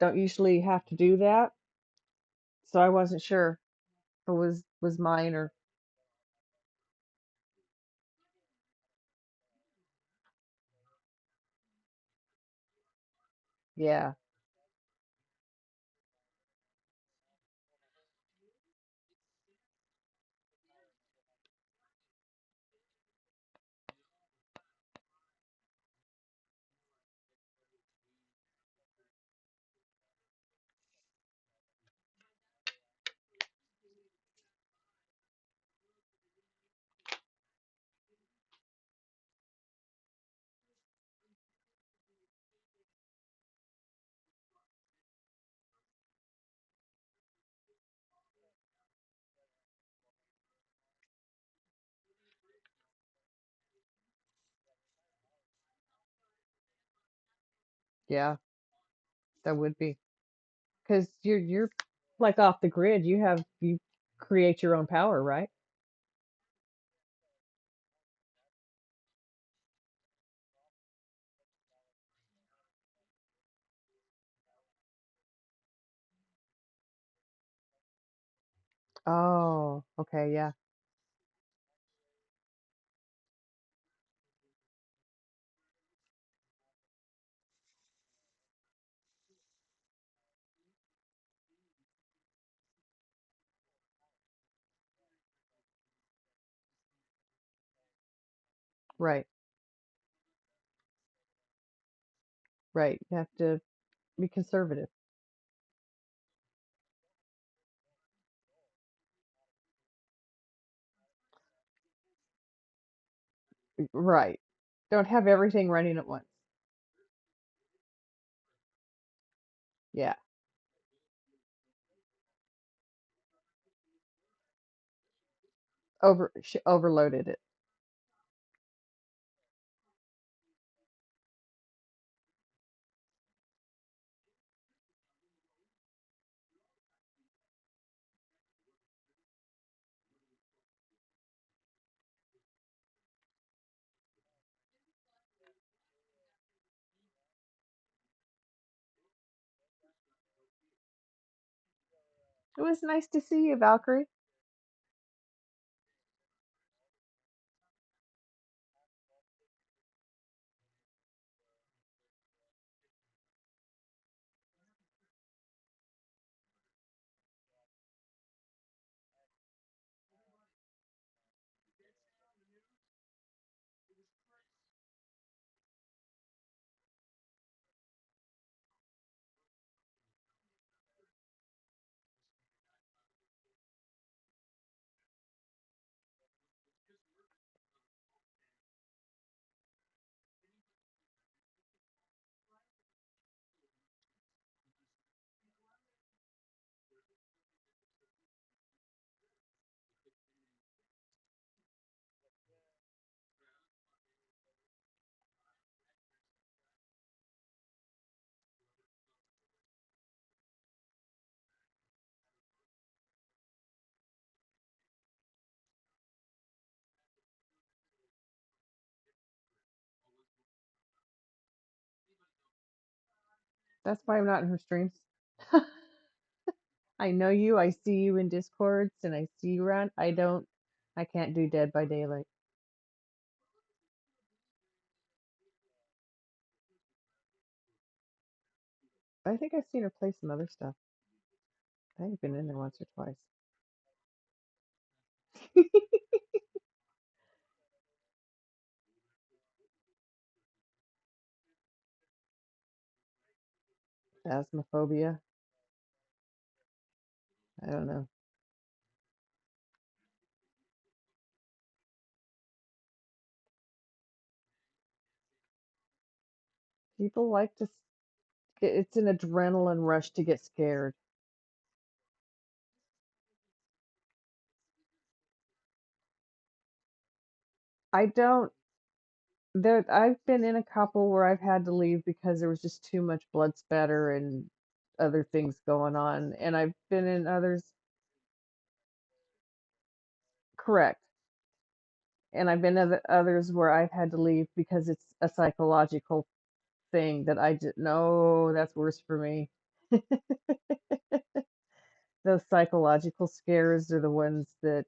don't usually have to do that. So I wasn't sure if it was mine or yeah, yeah, that would be because you're like off the grid. You create your own power, right? Oh, okay, yeah, right, right. You have to be conservative, right? Don't have everything running at once. Yeah, overloaded it. It was nice to see you, Valkyrie. That's why I'm not in her streams. I know you. I see you in Discords, and I see you around. I can't do Dead by Daylight. I think I've seen her play some other stuff. I think I've been in there once or twice. Phasmophobia. I don't know. People like to. It's an adrenaline rush to get scared. I don't. There, I've been in a couple where I've had to leave because there was just too much blood spatter and other things going on, and I've been in others. Correct. And I've been in others where I've had to leave because it's a psychological thing that I just no, that's worse for me. Those psychological scares are the ones that,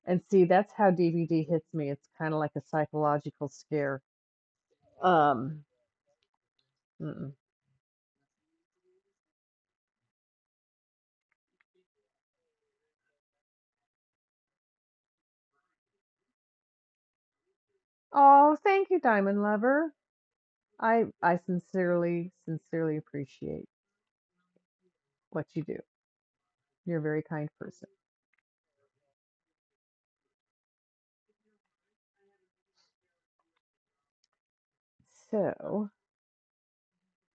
and see, that's how DVD hits me. It's kind of like a psychological scare. Um, mm-mm. Oh, thank you, Diamond Lover. I sincerely appreciate what you do. You're a very kind person. So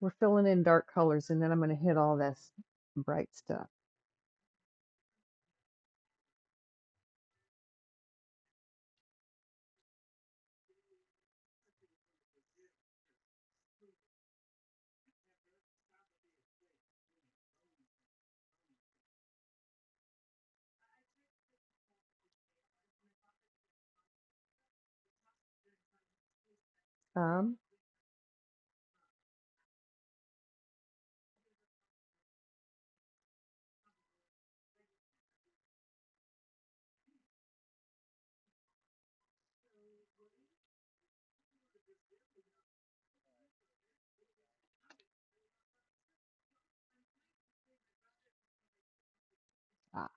we're filling in dark colors, and then I'm going to hit all this bright stuff. Um, ah,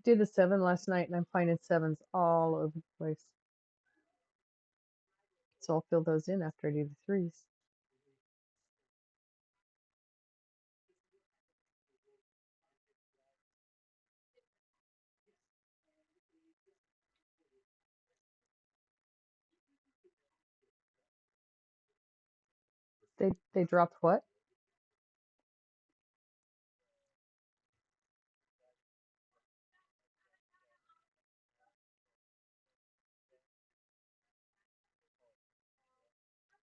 Did the 7 last night, and I'm finding 7s all over the place. So I'll fill those in after I do the 3s. They dropped what?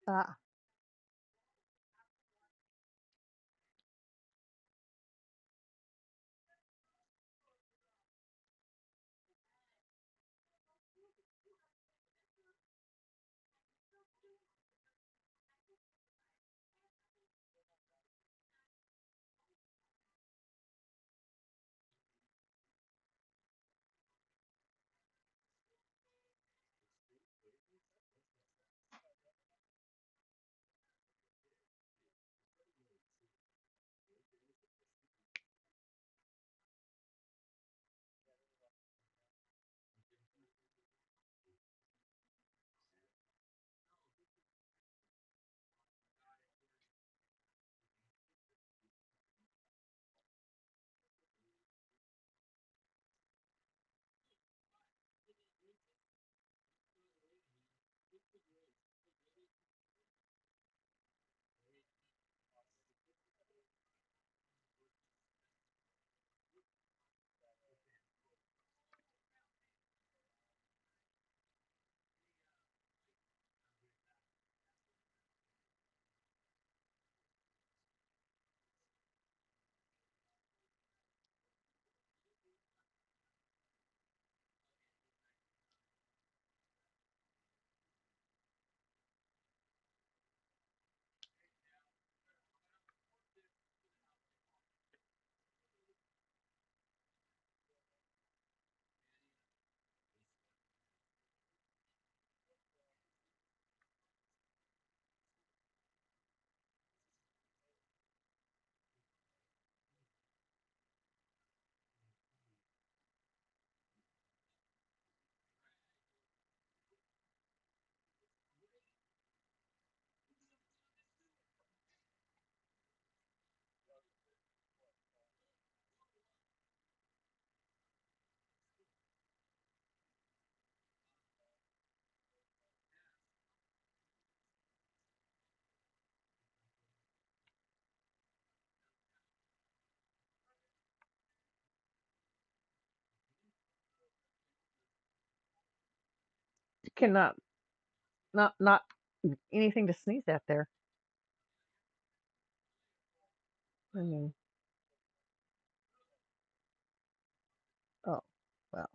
Ah, you cannot not anything to sneeze at there. I mean, oh, well.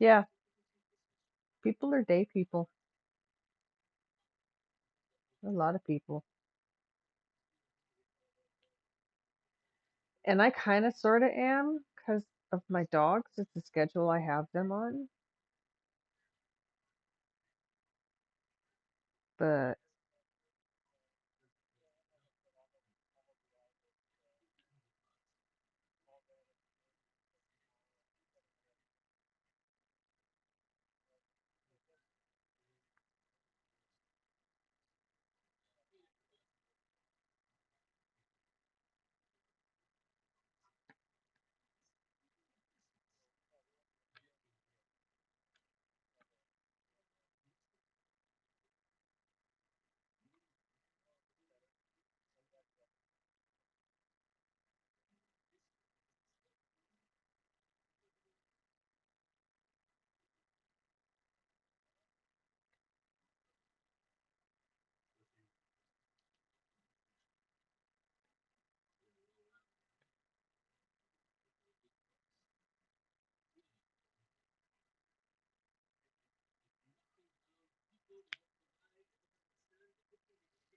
Yeah, people are day people. A lot of people. And I kind of sort of am, because Of my dogs, it's the schedule I have them on, but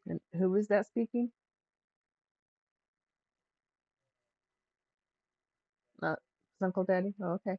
and who was that speaking? Uh, it's Uncle Daddy? Oh, okay.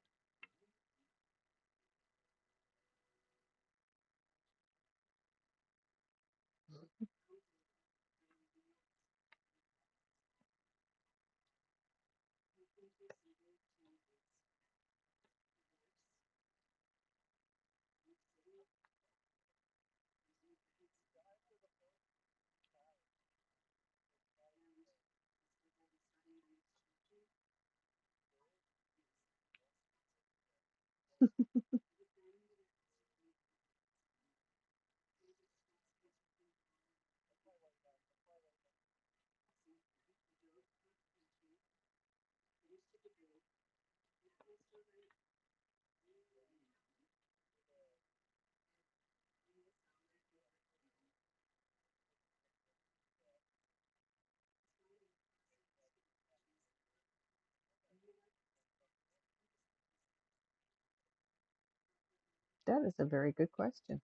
That is a very good question.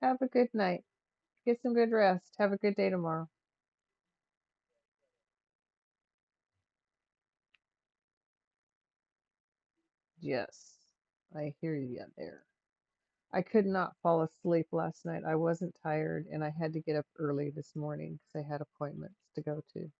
Have a good night. Get some good rest. Have a good day tomorrow. Yes, I hear you there. I could not fall asleep last night. I wasn't tired, and I had to get up early this morning because I had appointments to go to.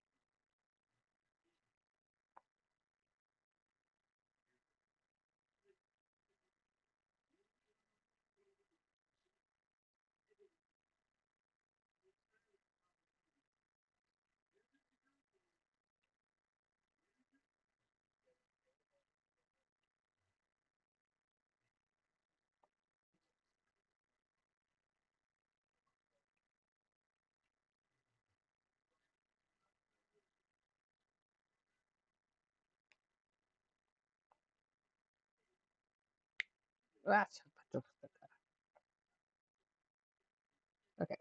Ah, okay.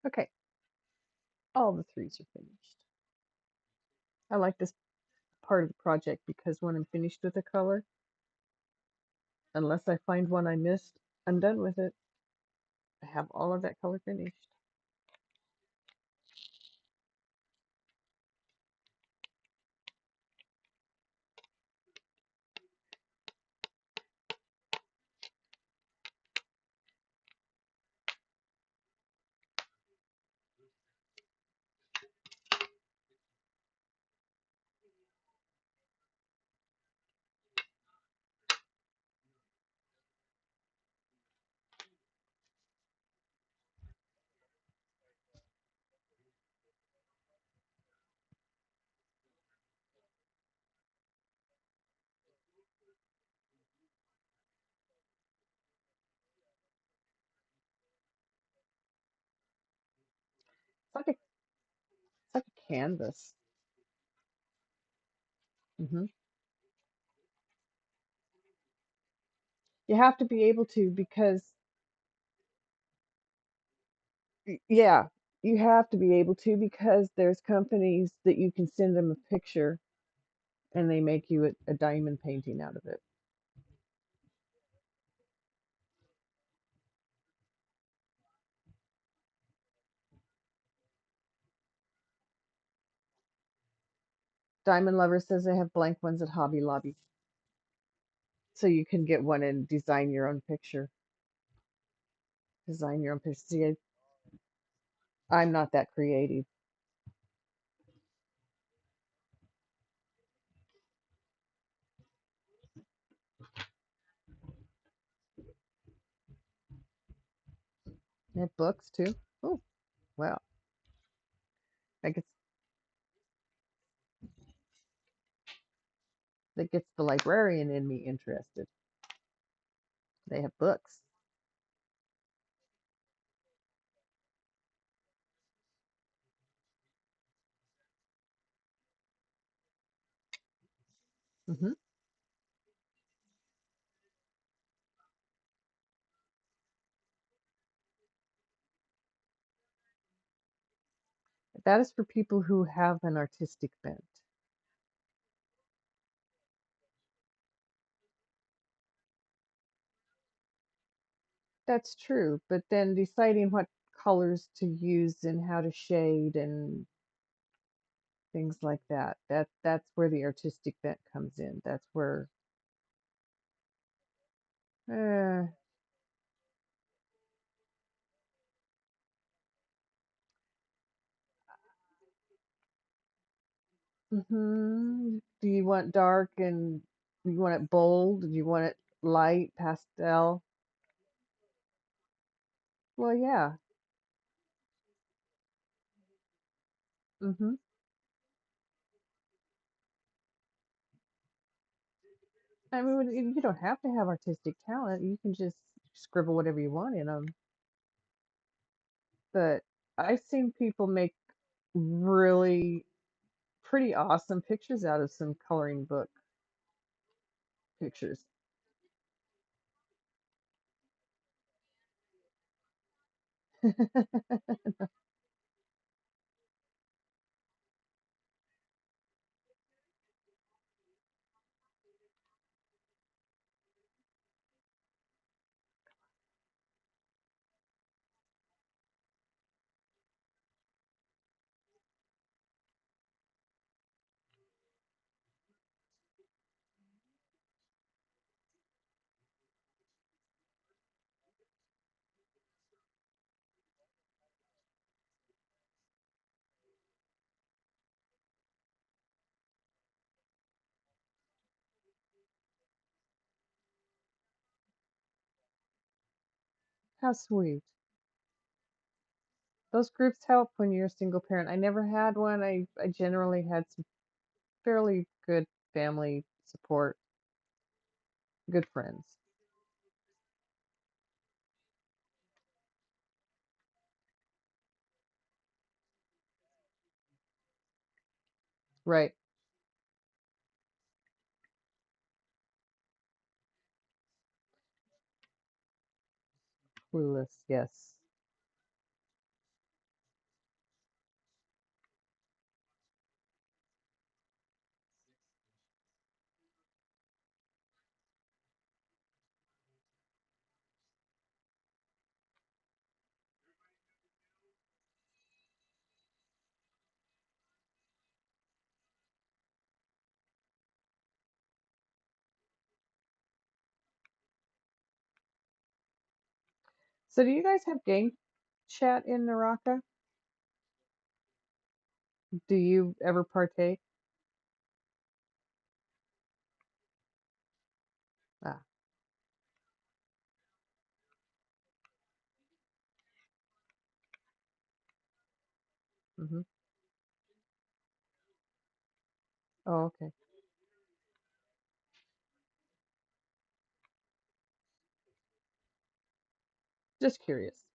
Okay. All the threes are finished. I like this part of the project because when I'm finished with a color, unless I find one I missed, I'm done with it. I have all of that color finished. It's like a canvas. Hmm. You have to be able to because, yeah, you have to be able to because there's companies that you can send them a picture and they make you a diamond painting out of it. Diamond Lover says they have blank ones at Hobby Lobby. So you can get one and design your own picture. Design your own picture. See, I'm not that creative. They have books too. Oh, well, that gets the librarian in me interested. They have books. Hmm. That is for people who have an artistic bent. That's true, but then deciding what colors to use and how to shade and things like that. That's where the artistic bent comes in. That's where uh, do you want dark and do you want it bold? Do you want it light, pastel? Well, yeah. Hmm. I mean, you don't have to have artistic talent. You can just scribble whatever you want in them. But I've seen people make really pretty awesome pictures out of some coloring book pictures. How sweet. Those groups help when you're a single parent. I never had one. I generally had some fairly good family support, good friends. Right. Clueless, yes. So do you guys have game chat in Naraka? Do you ever partake? Ah, mm-hmm. Oh, okay. Just curious.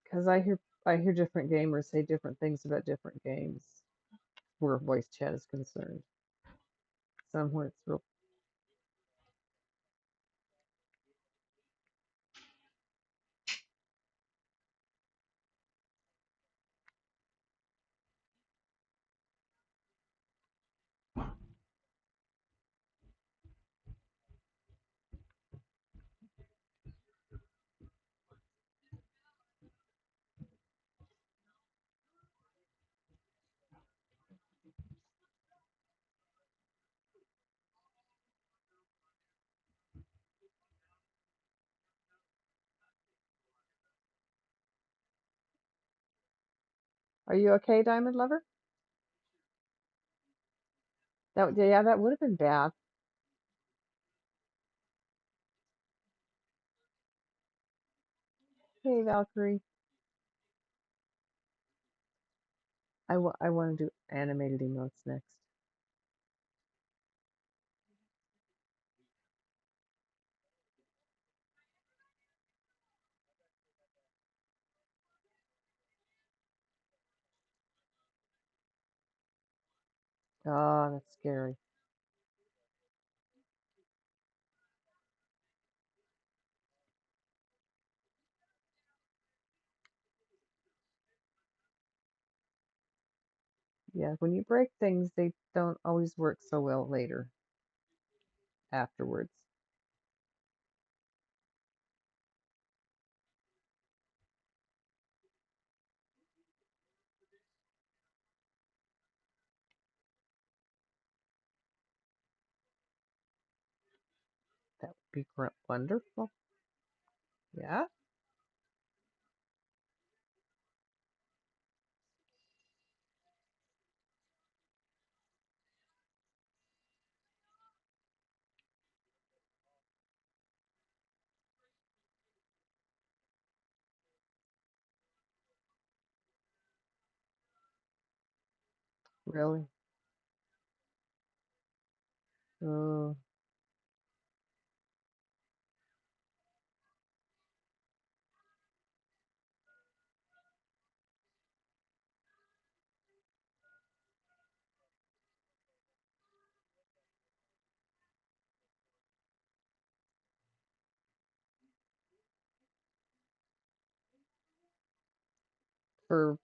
Because I hear different gamers say different things about different games where voice chat is concerned. Somewhere it's real Are you okay, Diamond Lover? Yeah, that would have been bad. Hey, Valkyrie. I want to do animated emotes next. Oh, that's scary. Yeah, when you break things, they don't always work so well later, afterwards. That would be wonderful. Yeah, really. Oh, for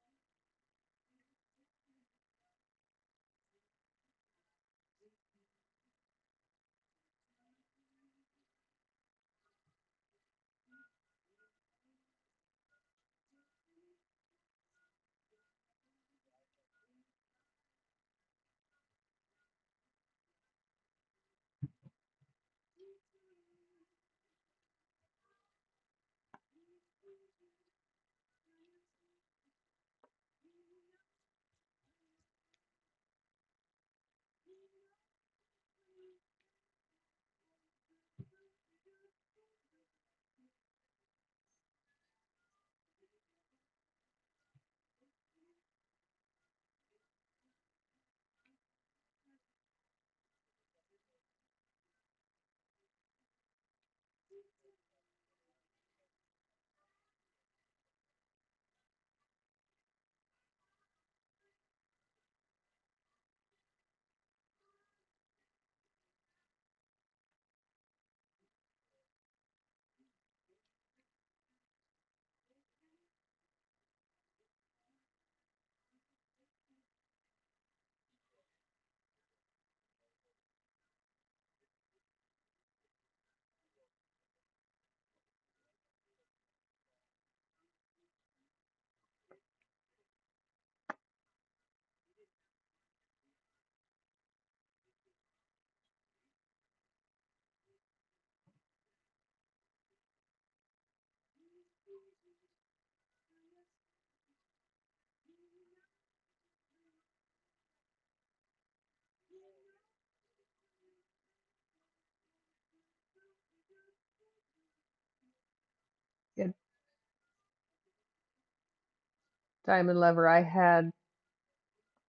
Diamond Lever, I had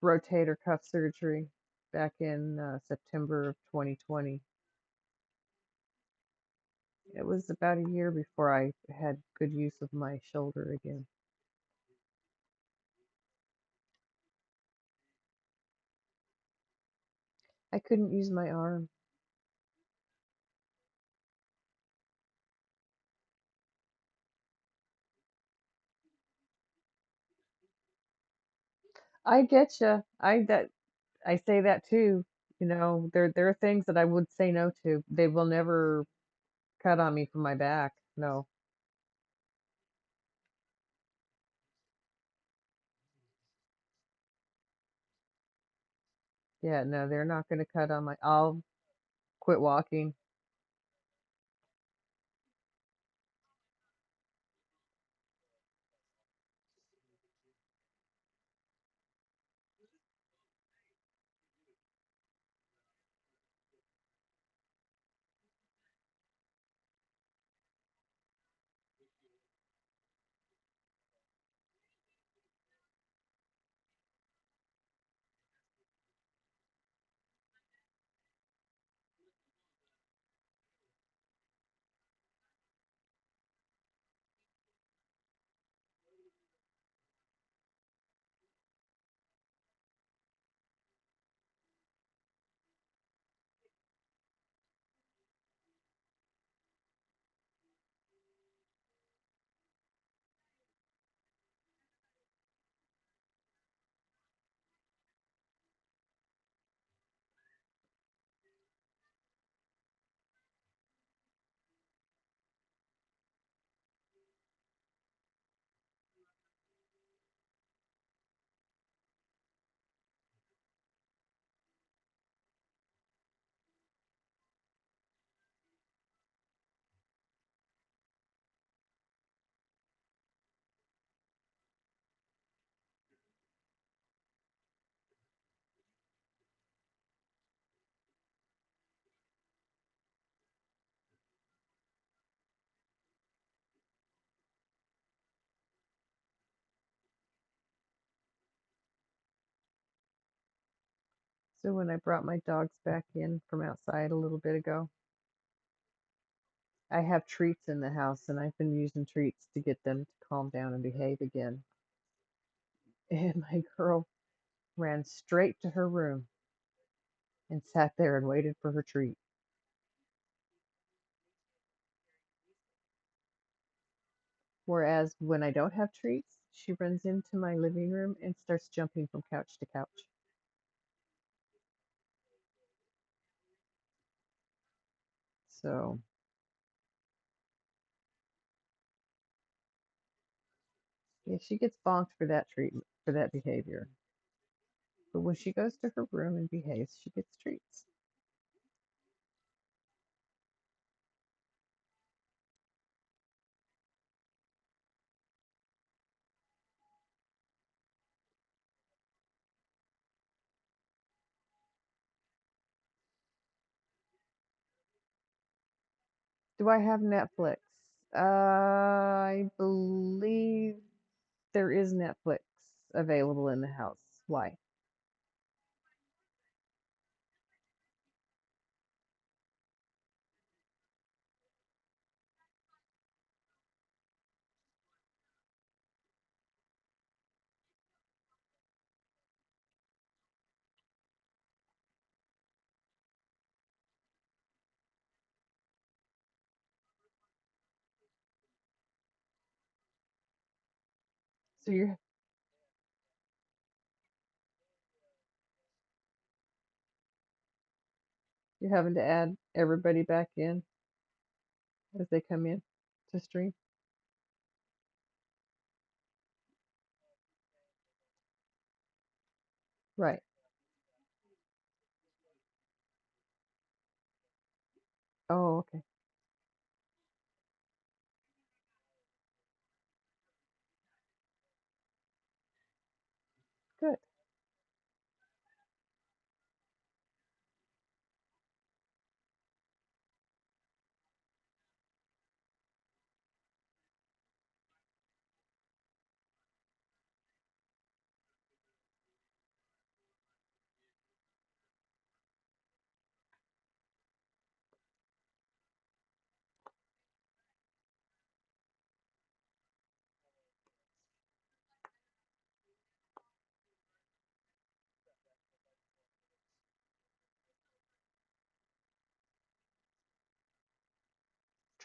rotator cuff surgery back in September of 2020. It was about a year before I had good use of my shoulder again. I couldn't use my arm. I get you. I say that too. You know, there are things that I would say no to. They will never cut on me from my back. No. Yeah, no, they're not going to cut on my. I'll quit walking. So when I brought my dogs back in from outside a little bit ago, I have treats in the house and I've been using treats to get them to calm down and behave again. And my girl ran straight to her room and sat there and waited for her treat. Whereas when I don't have treats, she runs into my living room and starts jumping from couch to couch. So, yeah, she gets bonked for that treatment, for that behavior. But when she goes to her room and behaves, she gets treats. Do I have Netflix? I believe there is Netflix available in the house. Why? So you're having to add everybody back in as they come in to stream? Right. Oh, okay. Good.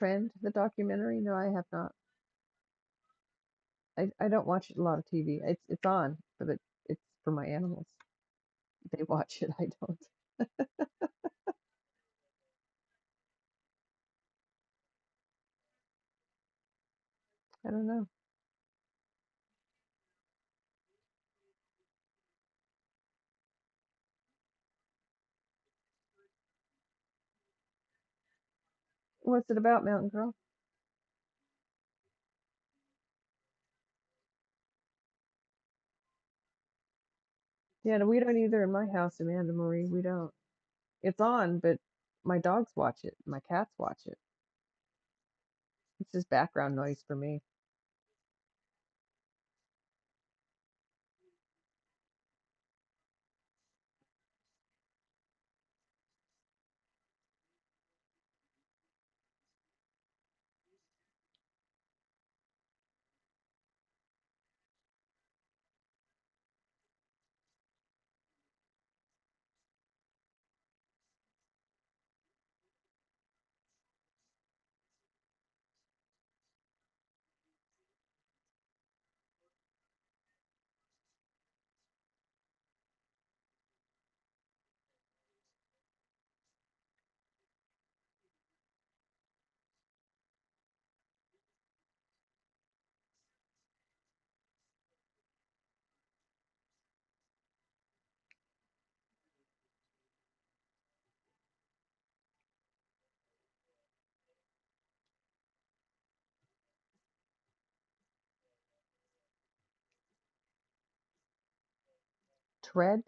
Trend, the documentary? No, I have not. I don't watch a lot of TV. It's on, but it's for my animals. They watch it. I don't. I don't know. What's it about, Mountain Girl? Yeah, no, we don't either in my house, Amanda Marie. We don't. It's on, but my dogs watch it. My cats watch it. It's just background noise for me. Tread?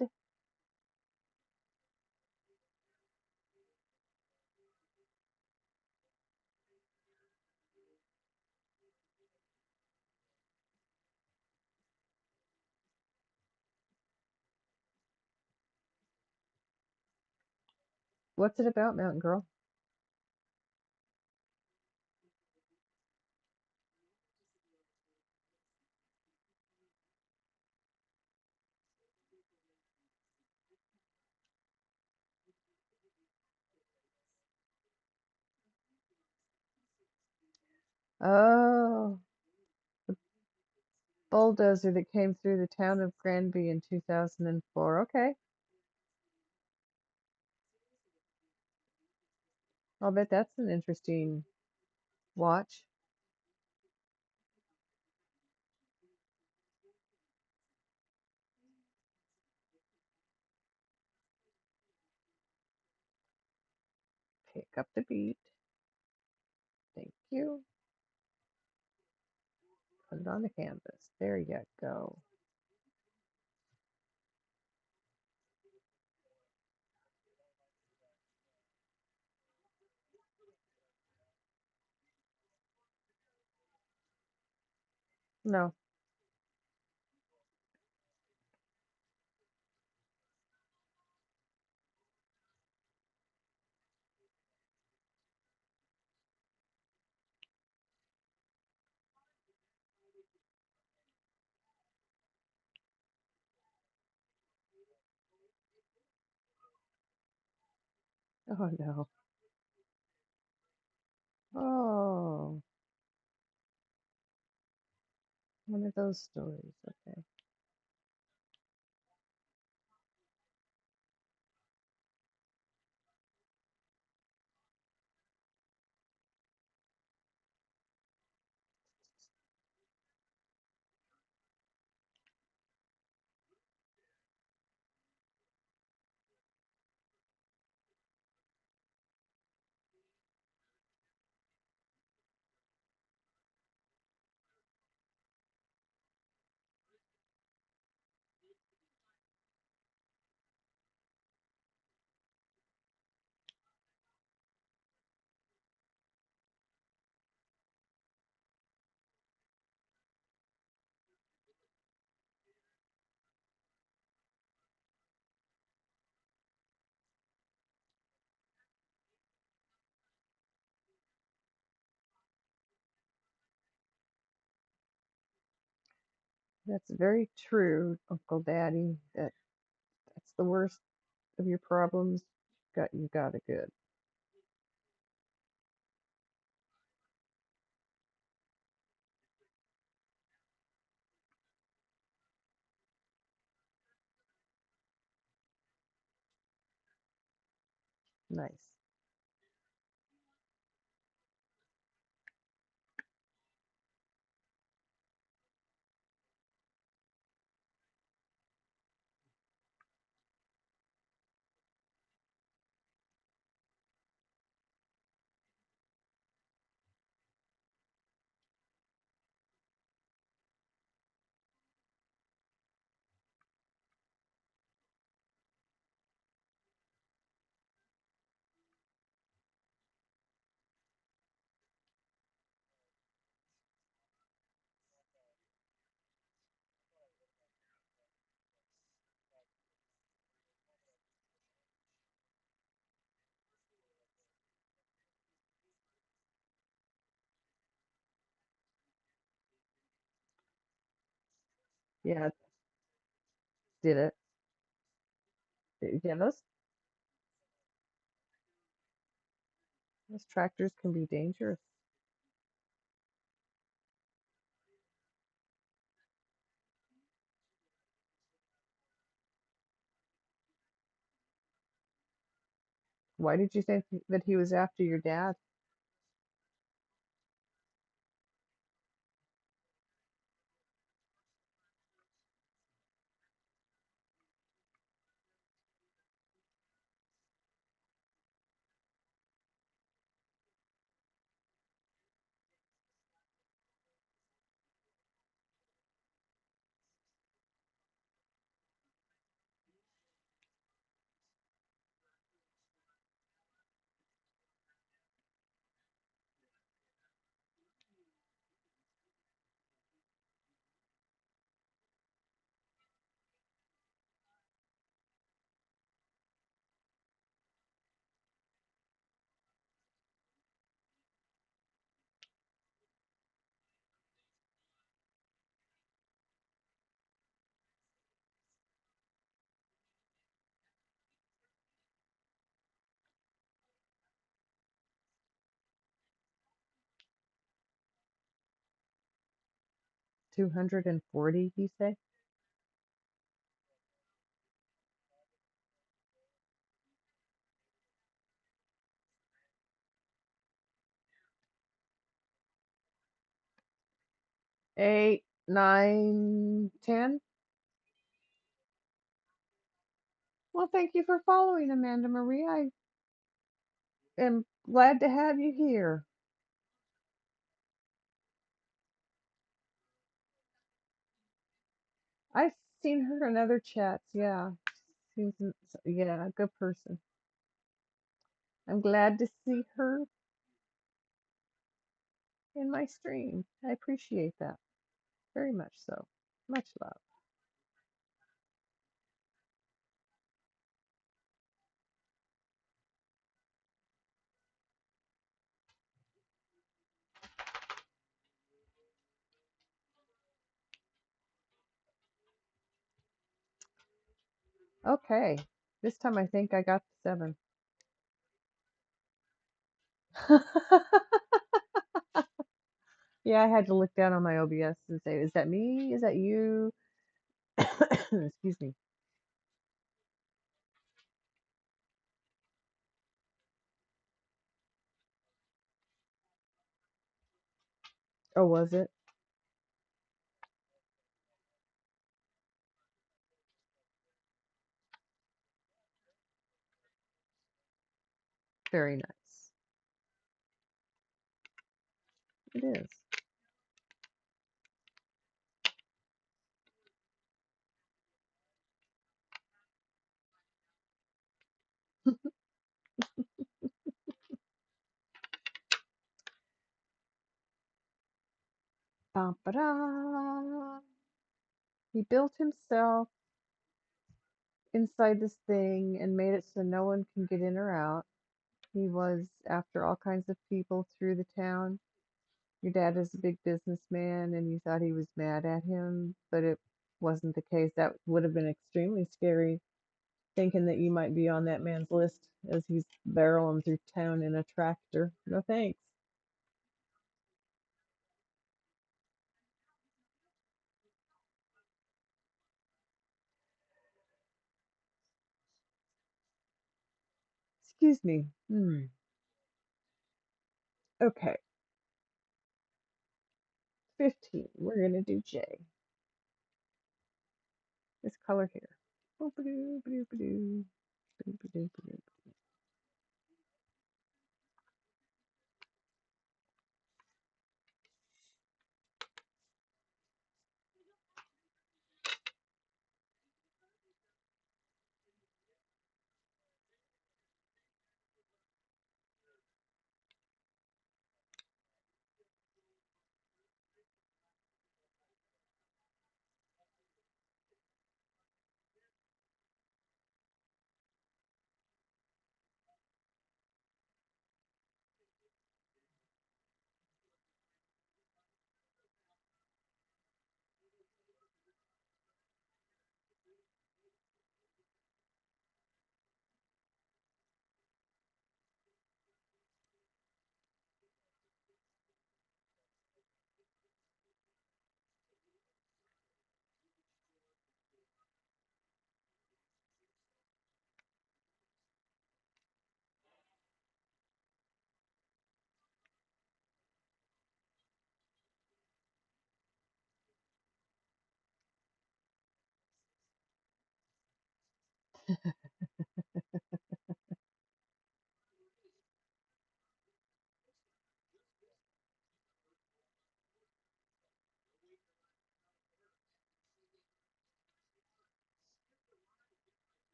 What's it about, Mountain Girl? Oh, the bulldozer that came through the town of Granby in 2004. Okay, I'll bet that's an interesting watch. Pick up the beat. Thank you. Put it on the canvas. There you go. No. Oh no. Oh, one of those stories. Okay. That's very true, Uncle Daddy. That's the worst of your problems. You got it good. Nice. Yeah, did it. Yeah, those tractors can be dangerous. Why did you think that he was after your dad? $240, you say? 8, 9, 10? Well, thank you for following, Amanda Marie. I am glad to have you here. I've seen her in other chats. Yeah, seems yeah, a good person. I'm glad to see her in my stream. I appreciate that very much so. Much love. Okay, this time I think I got the 7. Yeah, I had to look down on my OBS and say, is that me? Is that you? Excuse me. Oh, was it? Very nice. It is. Ba-ba-da. He built himself inside this thing and made it so no one can get in or out. He was after all kinds of people through the town. Your dad is a big businessman and you thought he was mad at him, but it wasn't the case. That would have been extremely scary, thinking that you might be on that man's list as he's barreling through town in a tractor. No thanks. Excuse me. Okay, 15. We're gonna do J. This color here. Boop-a-doo, ba-doo, ba-doo, ba-doo, ba-doo.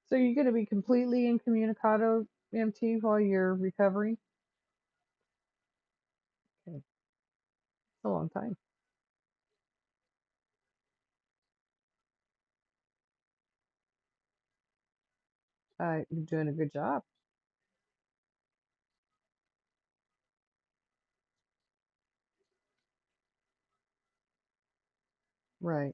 So you're gonna be completely incommunicado, MT, while you're recovering? Okay, it's a long time. You're doing a good job. Right.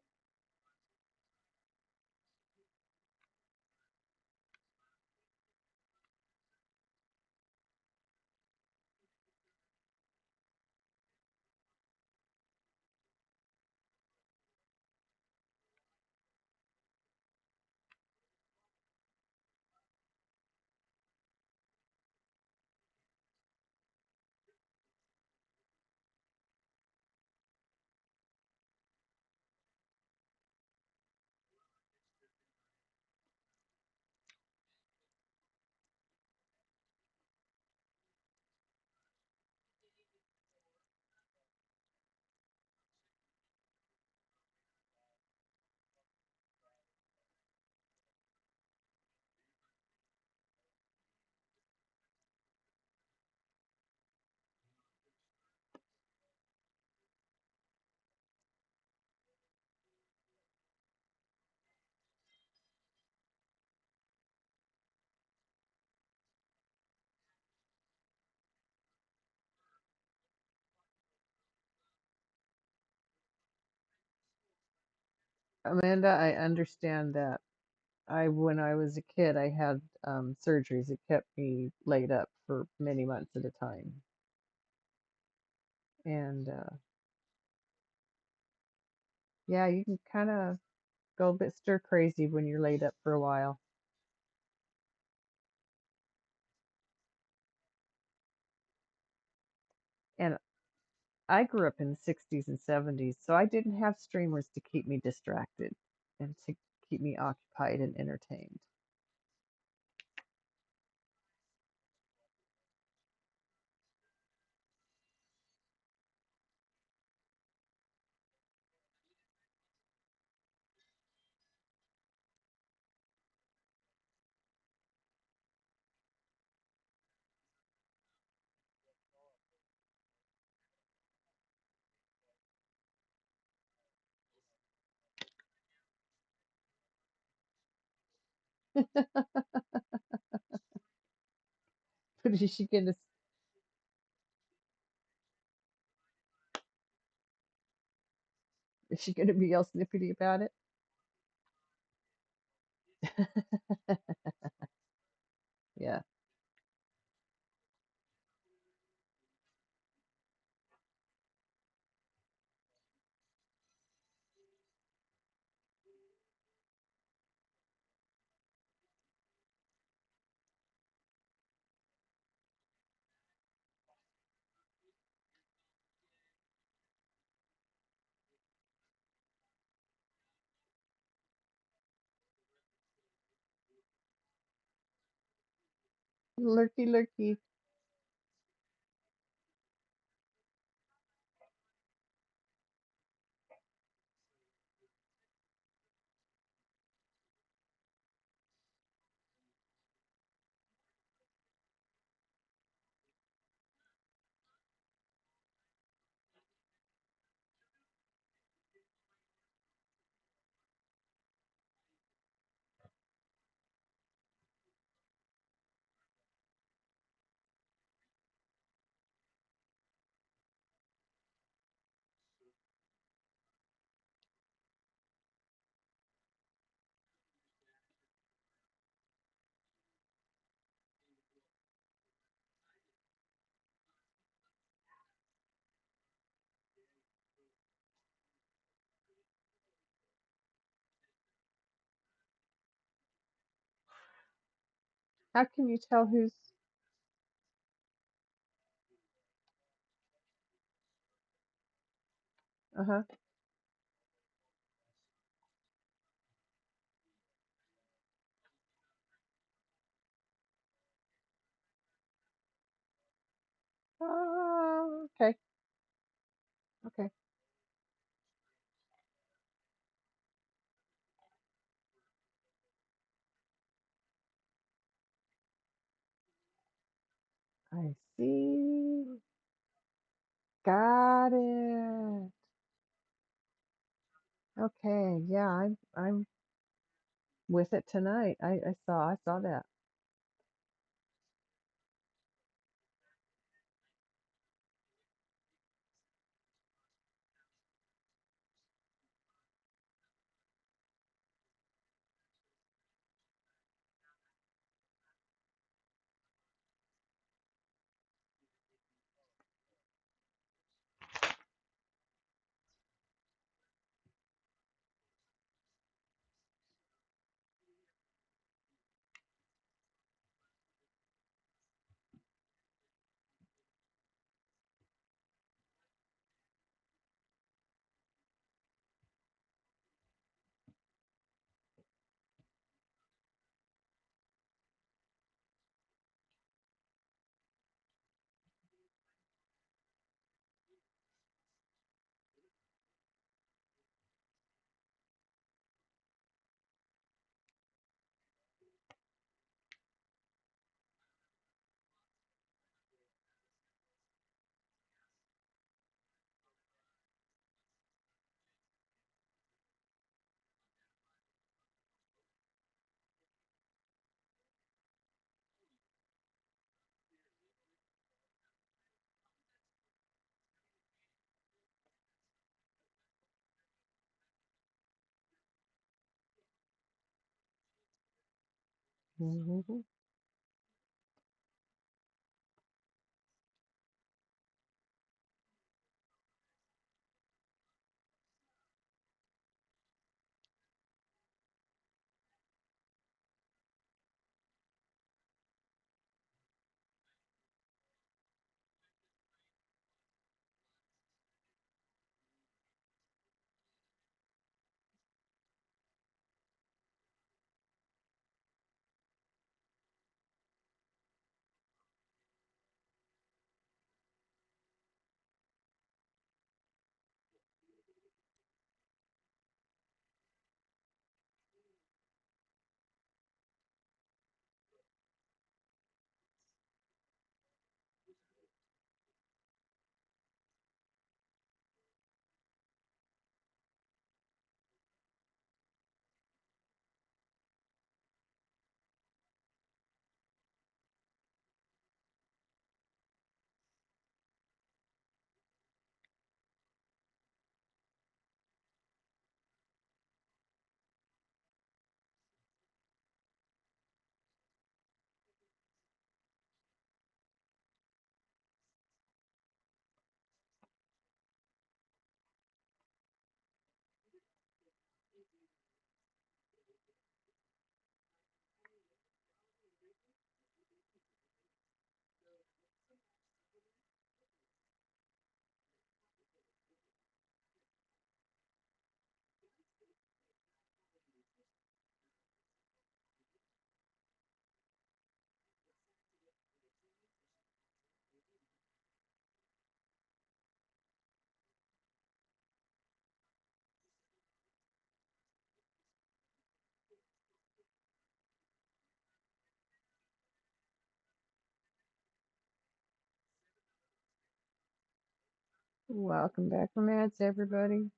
Amanda, I understand that. When I was a kid, I had surgeries that kept me laid up for many months at a time. And yeah, you can kind of go a bit stir crazy when you're laid up for a while. And I grew up in the 60s and 70s, so I didn't have streamers to keep me distracted and to keep me occupied and entertained. But is she gonna be all snippety about it? Yeah. Lurky, lurky. How can you tell who's uh-huh. Okay. Okay. I see. Got it. Okay. Yeah, I'm with it tonight. I saw that. Mhm. Welcome back from ads, everybody.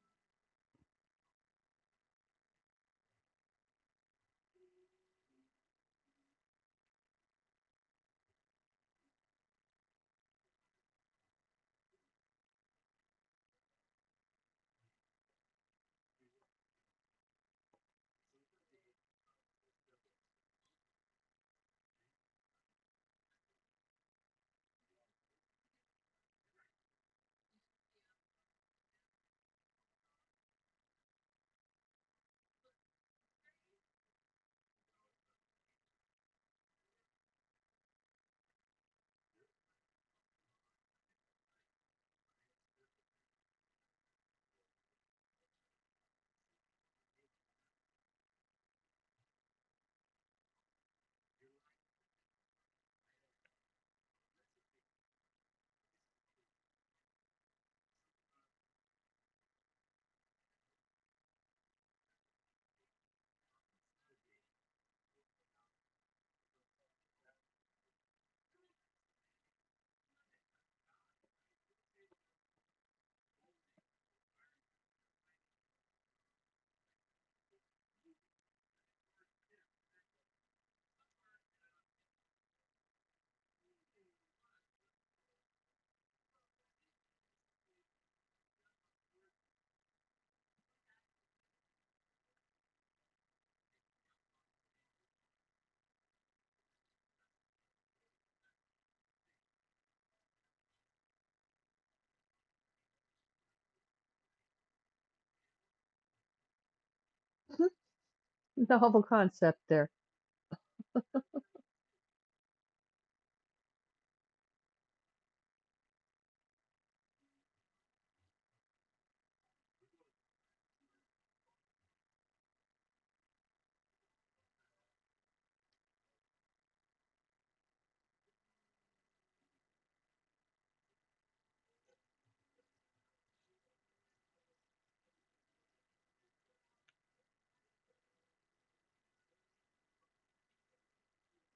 Novel concept there.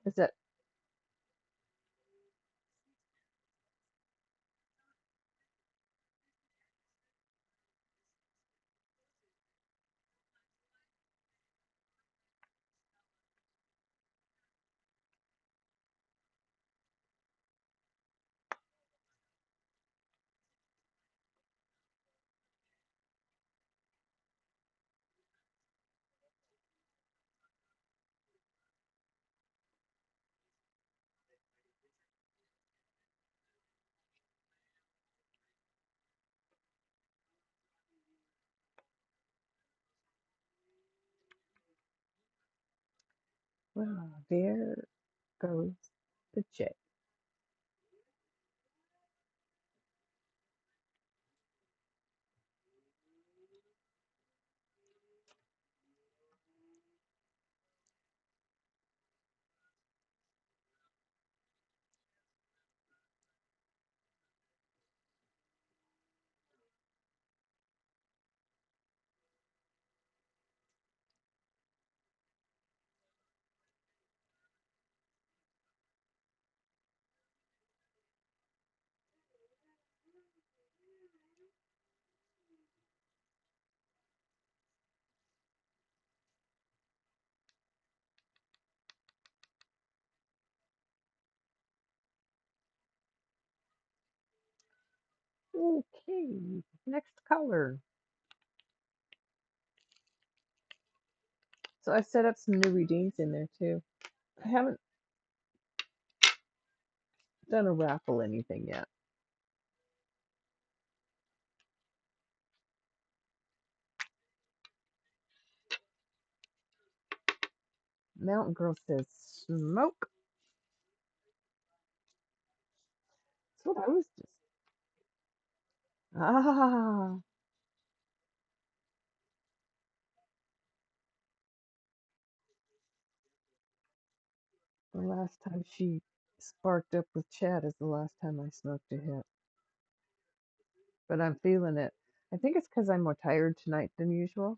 Is it? Well, there goes the J. Okay, next color. So I set up some new redeems in there too. I haven't done a raffle anything yet. Mountain Girl says smoke. That's what I was just. Ah, the last time she sparked up with Chad is the last time I smoked a hit. But I'm feeling it. I think it's because I'm more tired tonight than usual.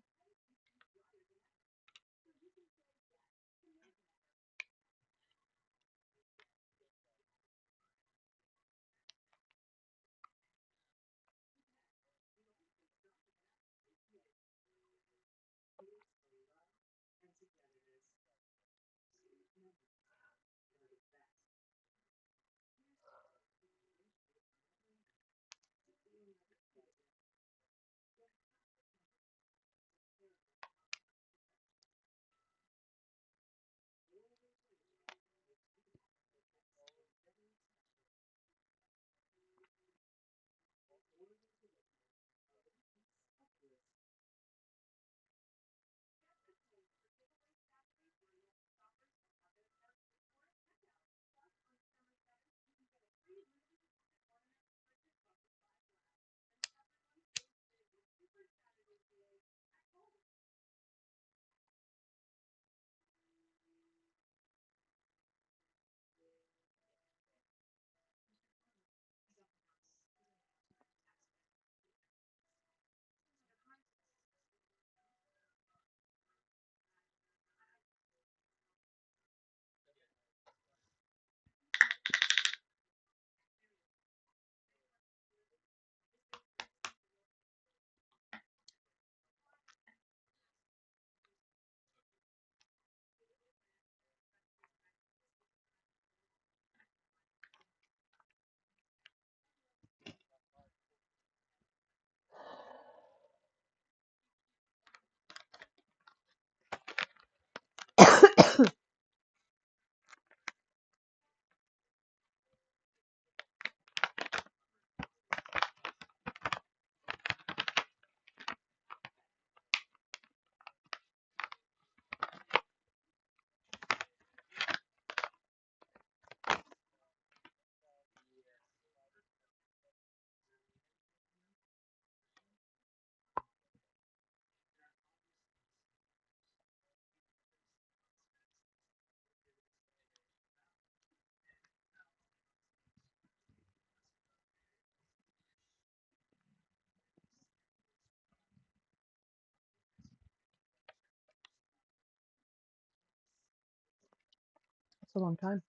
That's a long time.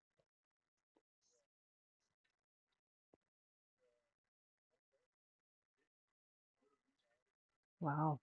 Wow.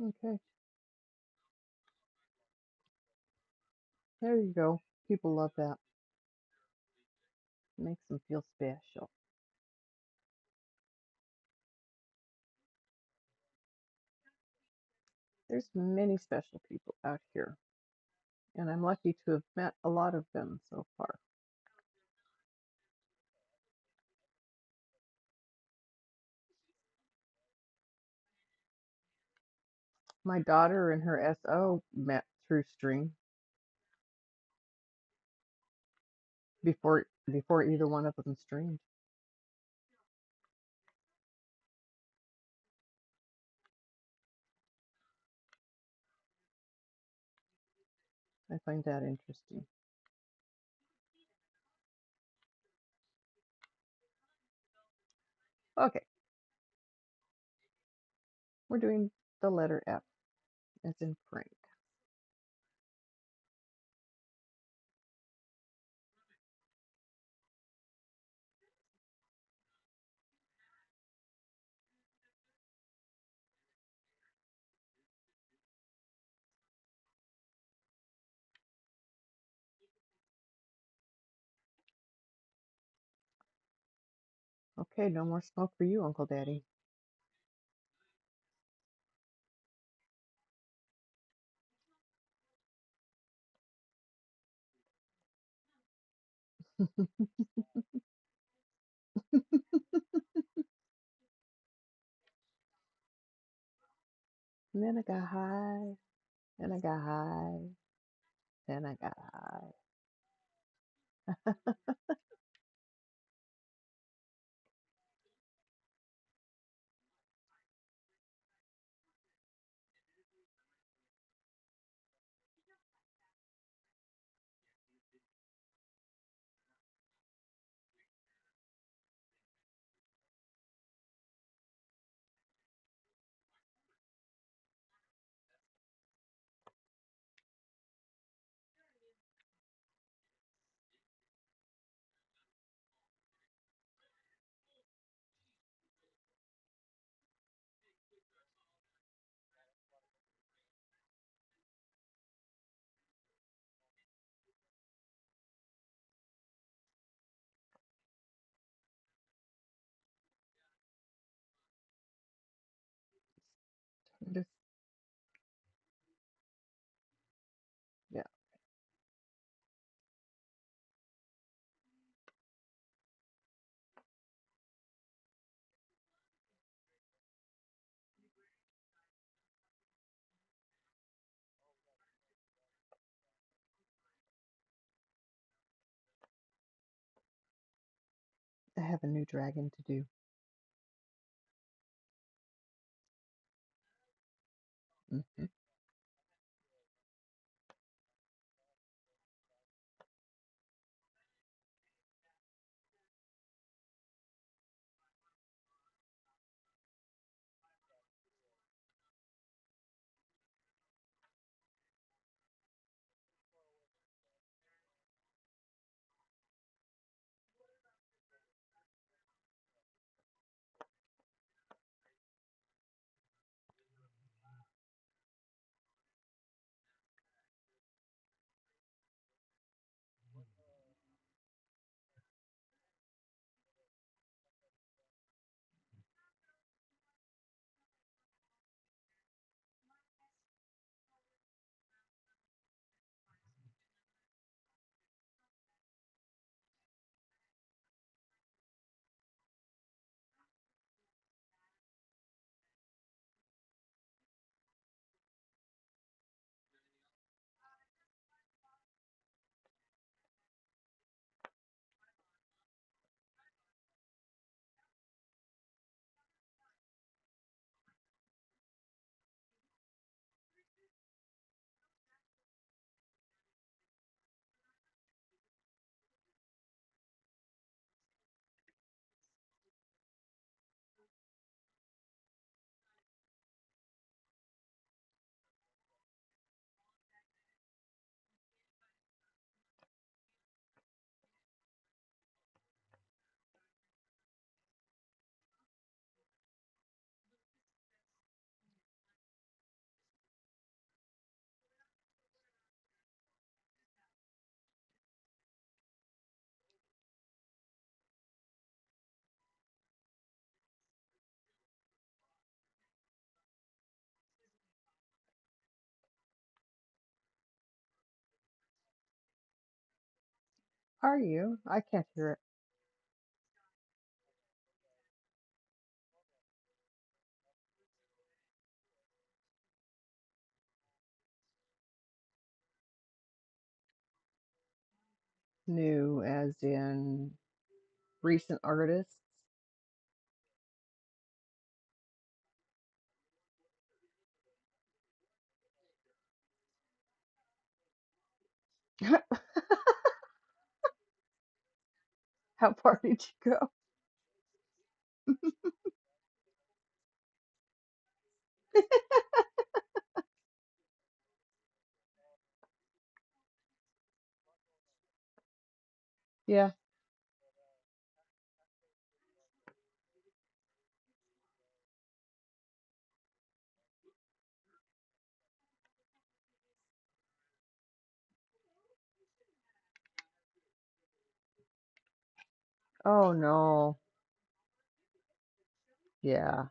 Okay. There you go. People love that. Makes them feel special. There's many special people out here, and I'm lucky to have met a lot of them so far. My daughter and her SO met through Stream before either one of them streamed. I find that interesting. Okay, we're doing the letter F as in Frank. Okay, no more smoke for you, Uncle Daddy. And then I got high, and I got high, then I got high. Just, yeah, I have a new dragon to do. Mhm. Are you? I can't hear it. New as in recent artists? How far did you go? Yeah. Oh no. Yeah.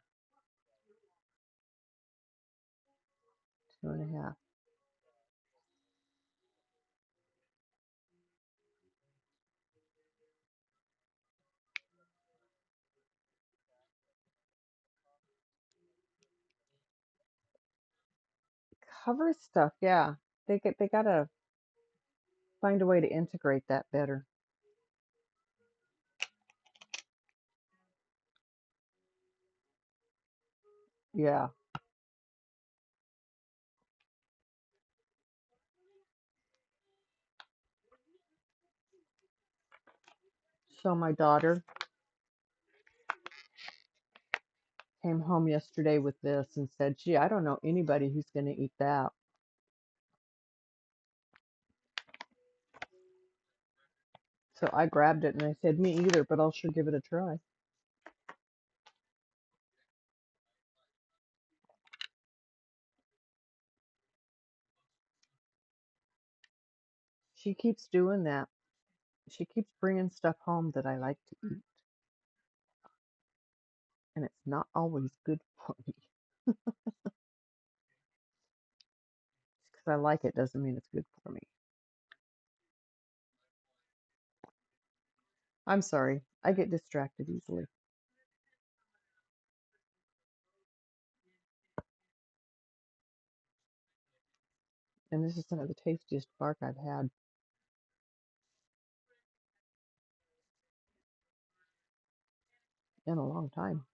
2.5. Cover stuff, yeah. They gotta find a way to integrate that better. Yeah. So my daughter came home yesterday with this and said, "Gee, I don't know anybody who's going to eat that." So I grabbed it and I said, "Me either, but I'll sure give it a try." She keeps doing that. She keeps bringing stuff home that I like to eat, and it's not always good for me. Just because I like it doesn't mean it's good for me. I'm sorry. I get distracted easily. And this is some of the tastiest bark I've had in a long time.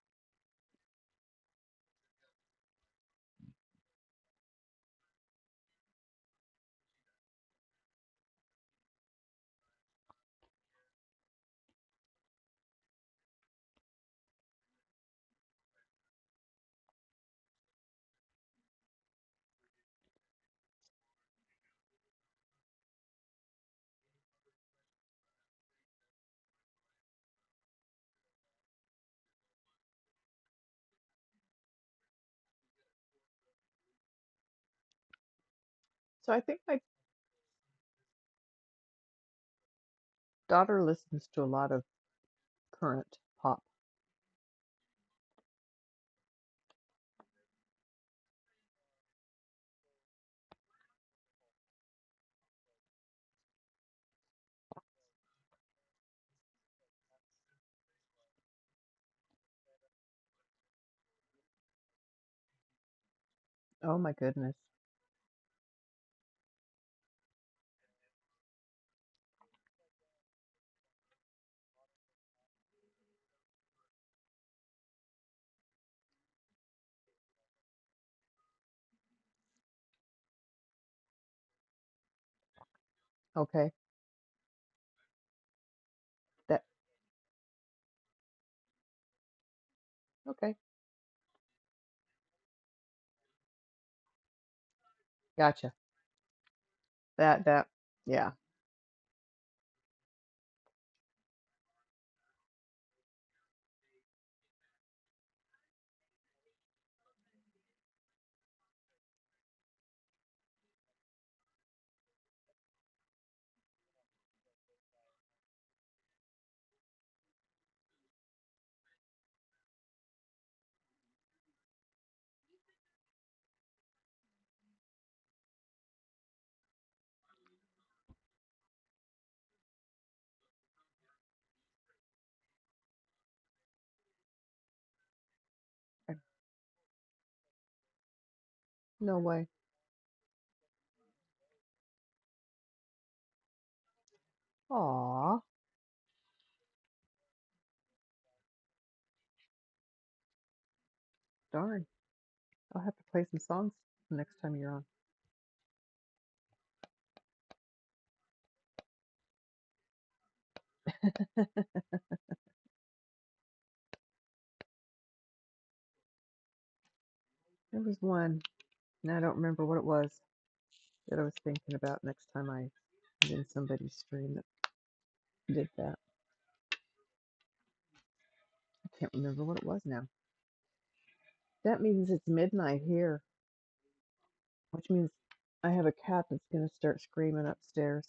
So I think my daughter listens to a lot of current pop. Oh my goodness. Okay. That okay. Gotcha. That yeah. No way. Aw, darn. I'll have to play some songs the next time you're on. There was one, and I don't remember what it was that I was thinking about next time I was in somebody's stream that did that. I can't remember what it was now. That means it's midnight here, which means I have a cat that's going to start screaming upstairs.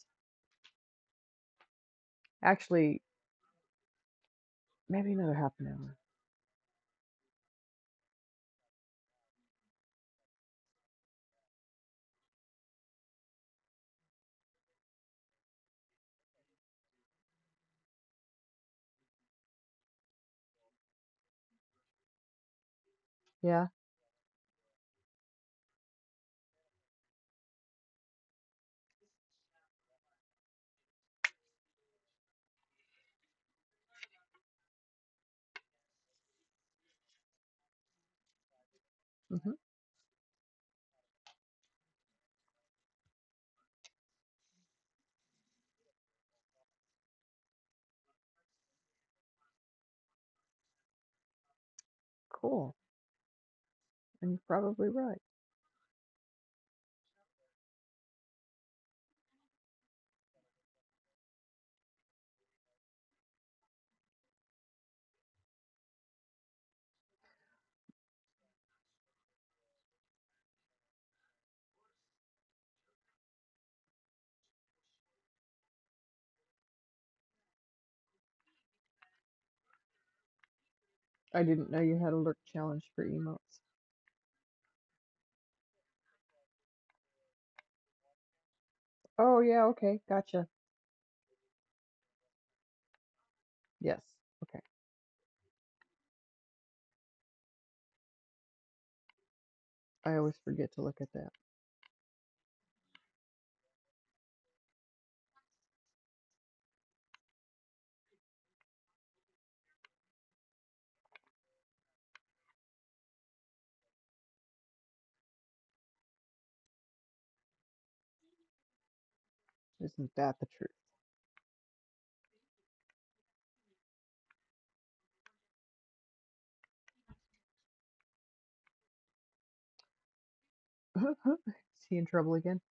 Actually, maybe another half an hour. Yeah. Hmm. Cool. And you're probably right. I didn't know you had a lurk challenge for emotes. Oh, yeah, okay, gotcha. Yes, okay. I always forget to look at that. Isn't that the truth? Is he in trouble again?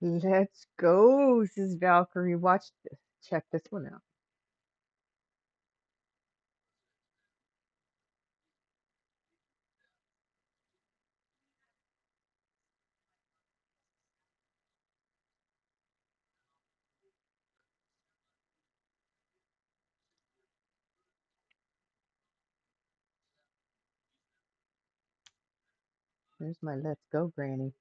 Let's go, says Valkyrie. Watch this. Check this one out. There's my let's go, Granny.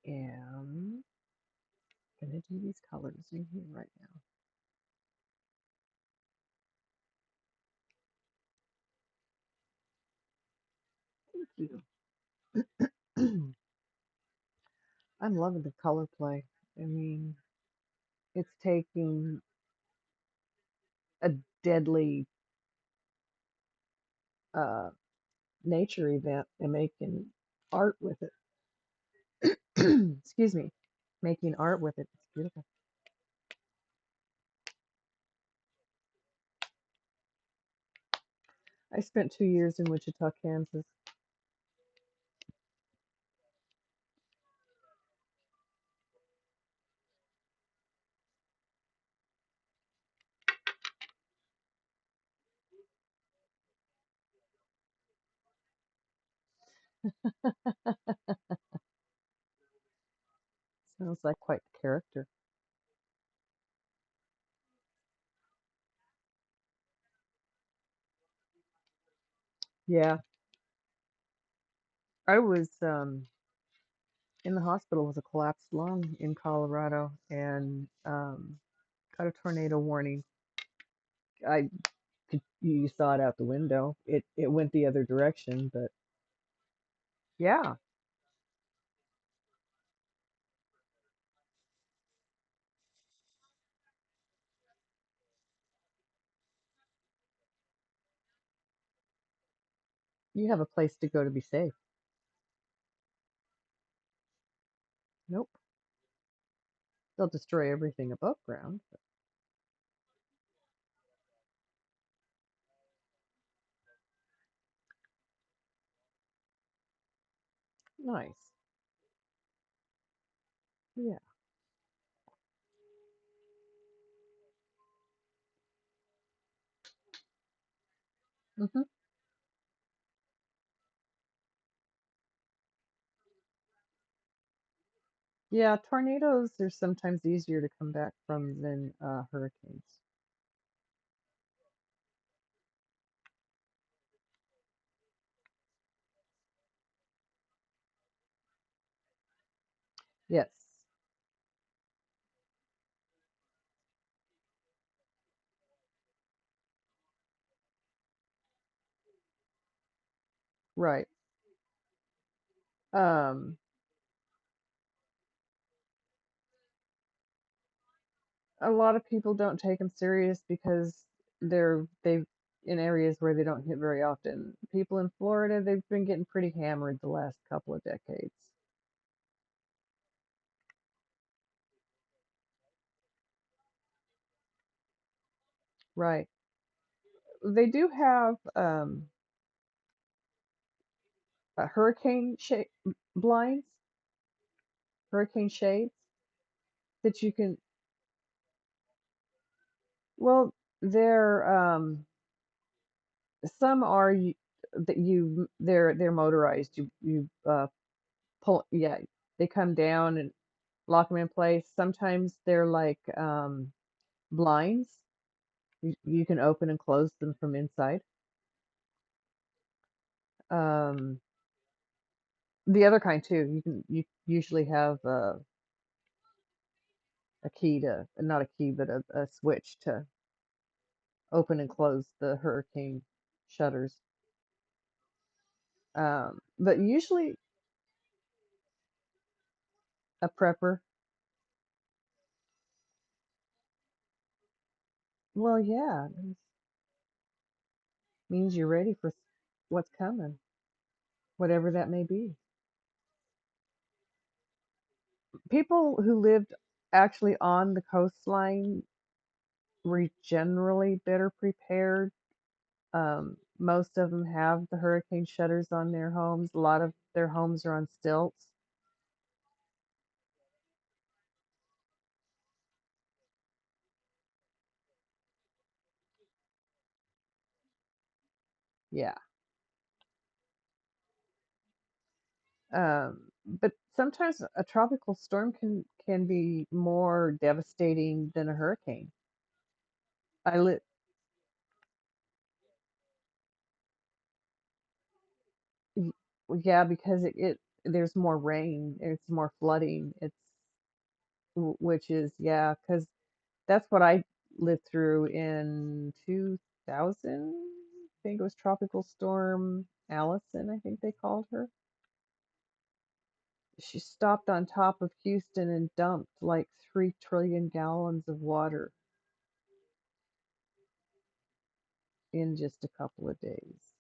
am gonna do these colors in here right now. Thank you. I'm loving the color play. I mean, it's taking a deadly uh, nature event and making art with it. Excuse me, making art with it. It's beautiful. I spent 2 years in Wichita, Kansas. Sounds like quite the character. Yeah, I was in the hospital with a collapsed lung in Colorado and got a tornado warning. I you saw it out the window. It went the other direction, but yeah, you have a place to go to be safe. Nope, they'll destroy everything above ground. But nice. Yeah. hmm Yeah, tornadoes are sometimes easier to come back from than hurricanes. Yes. Right. Um, a lot of people don't take them serious because they've in areas where they don't hit very often. People in Florida, they've been getting pretty hammered the last couple of decades. Right. They do have hurricane blinds, hurricane shades that you can. Well, they're some are that they're motorized. You pull, yeah, they come down and lock them in place. Sometimes they're like blinds. You can open and close them from inside. Um, the other kind too. You usually have a key to, not a key, but a switch to open and close the hurricane shutters. But usually a prepper. Well, yeah, it means you're ready for what's coming, whatever that may be. People who lived actually on the coastline were generally better prepared. Most of them have the hurricane shutters on their homes. A lot of their homes are on stilts. Yeah. But sometimes a tropical storm can be more devastating than a hurricane. I li y- yeah, because it there's more rain, it's more flooding. Which is, yeah, because that's what I lived through in 2000. I think it was Tropical Storm Allison, I think they called her. She stopped on top of Houston and dumped like 3 trillion gallons of water in just a couple of days.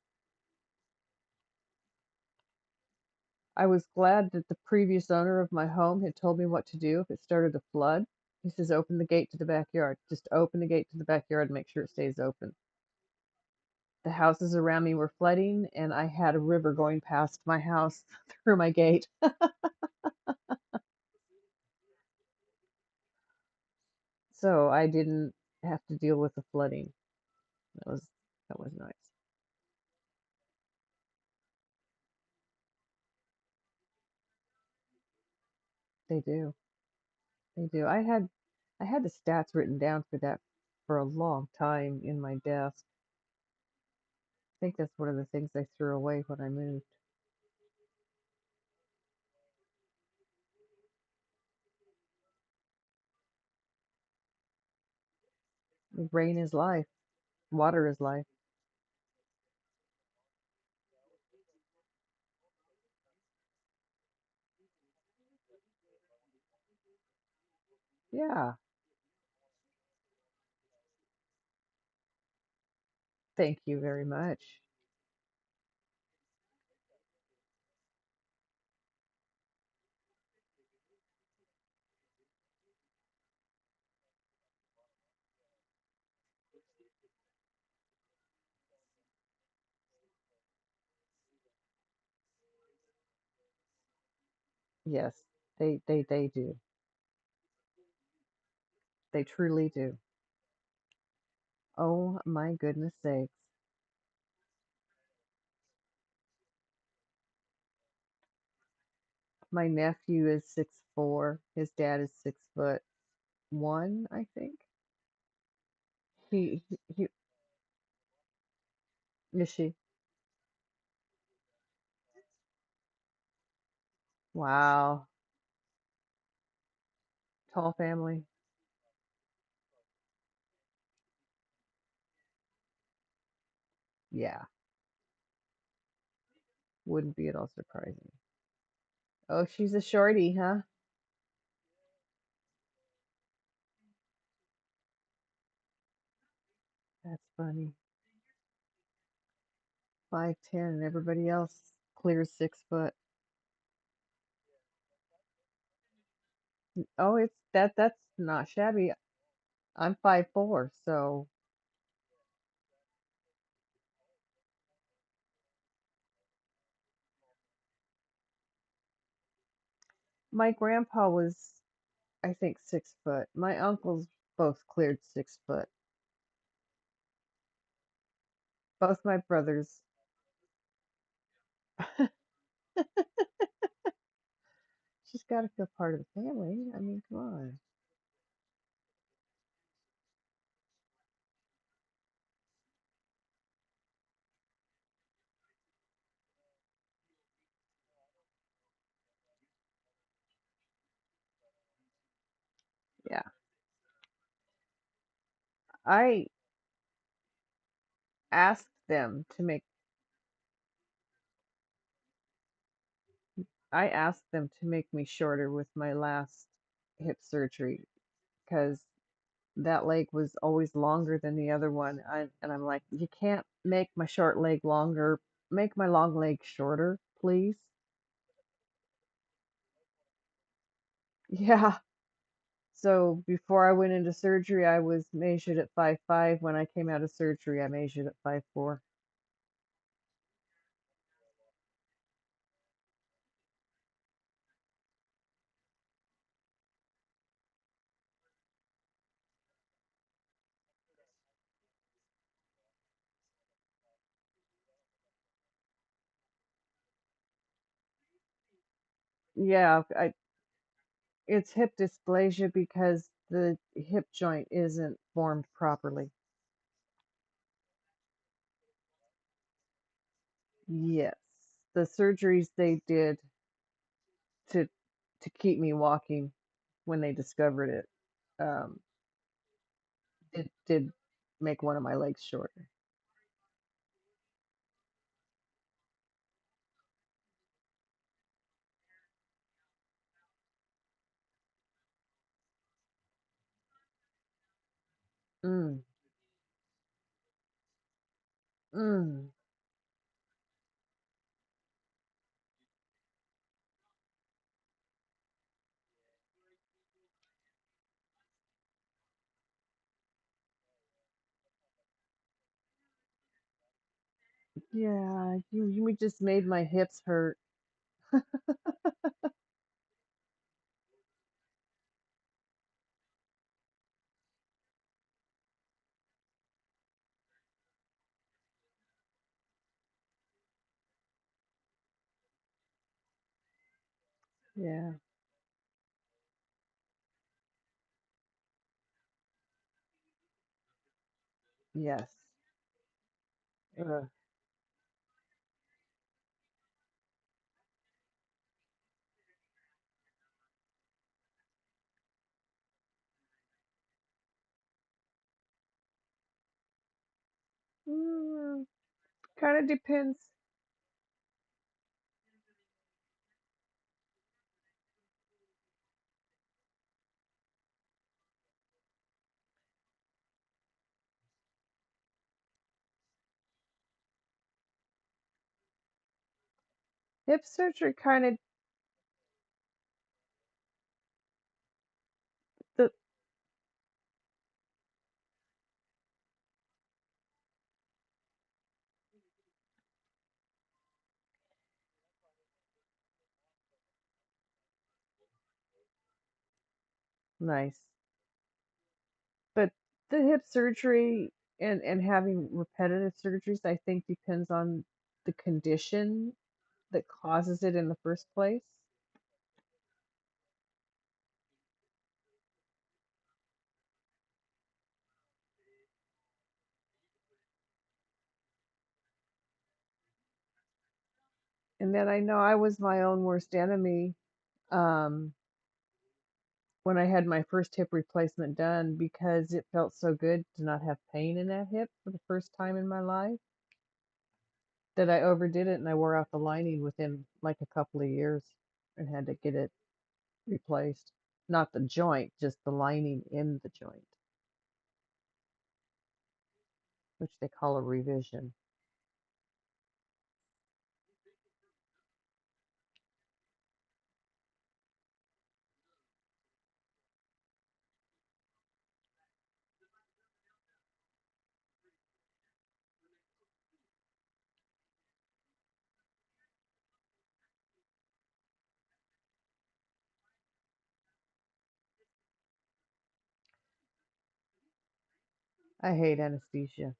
I was glad that the previous owner of my home had told me what to do if it started to flood. He says, open the gate to the backyard. Just open the gate to the backyard and make sure it stays open. The houses around me were flooding, and I had a river going past my house through my gate. So I didn't have to deal with the flooding. That was that was nice. They do. They do. I had the stats written down for that for a long time in my desk. I think that's one of the things I threw away when I moved. Rain is life. Water is life. Yeah. Thank you very much. Yes, they do. They truly do. Oh my goodness sakes. My nephew is 6'4". His dad is 6'1", I think. He is she? Wow. Tall family. Yeah. Wouldn't be at all surprising. Oh, she's a shorty, huh? That's funny. 5'10", and everybody else clears 6 foot. Oh, that's not shabby. I'm 5'4", so my grandpa was, I think, 6 foot. My uncles both cleared 6 foot. Both my brothers. She's got to feel part of the family. I mean, come on. Yeah. I asked them to make I asked them to make me shorter with my last hip surgery because that leg was always longer than the other one. And I'm like, you can't make my short leg longer. Make my long leg shorter, please. Yeah. So before I went into surgery, I was measured at 5'5". When I came out of surgery, I measured at 5'4". Yeah, it's hip dysplasia because the hip joint isn't formed properly. Yes. The surgeries they did, to keep me walking when they discovered it. Um, it did make one of my legs shorter. Mm, mm. Yeah, you just made my hips hurt. Yeah, yes. Ugh. Mm, kind of depends. Hip surgery kind of the nice, but the hip surgery and having repetitive surgeries, I think depends on the condition that causes it in the first place. And then I know I was my own worst enemy um, when I had my first hip replacement done because it felt so good to not have pain in that hip for the first time in my life that I overdid it and I wore out the lining within like a couple of years and had to get it replaced. Not the joint, just the lining in the joint, which they call a revision. I hate anesthesia.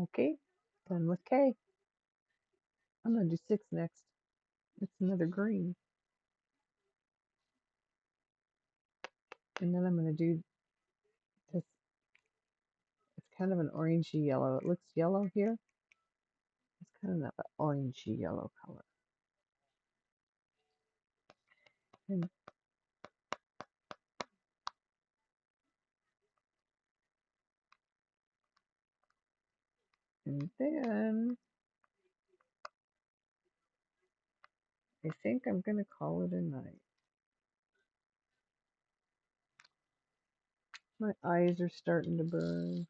Okay, done with K. I'm gonna do 6 next. It's another green. And then I'm gonna do this. It's kind of an orangey yellow. It looks yellow here. It's kind of an orangey yellow color. And, and then I think I'm gonna call it a night. My eyes are starting to burn.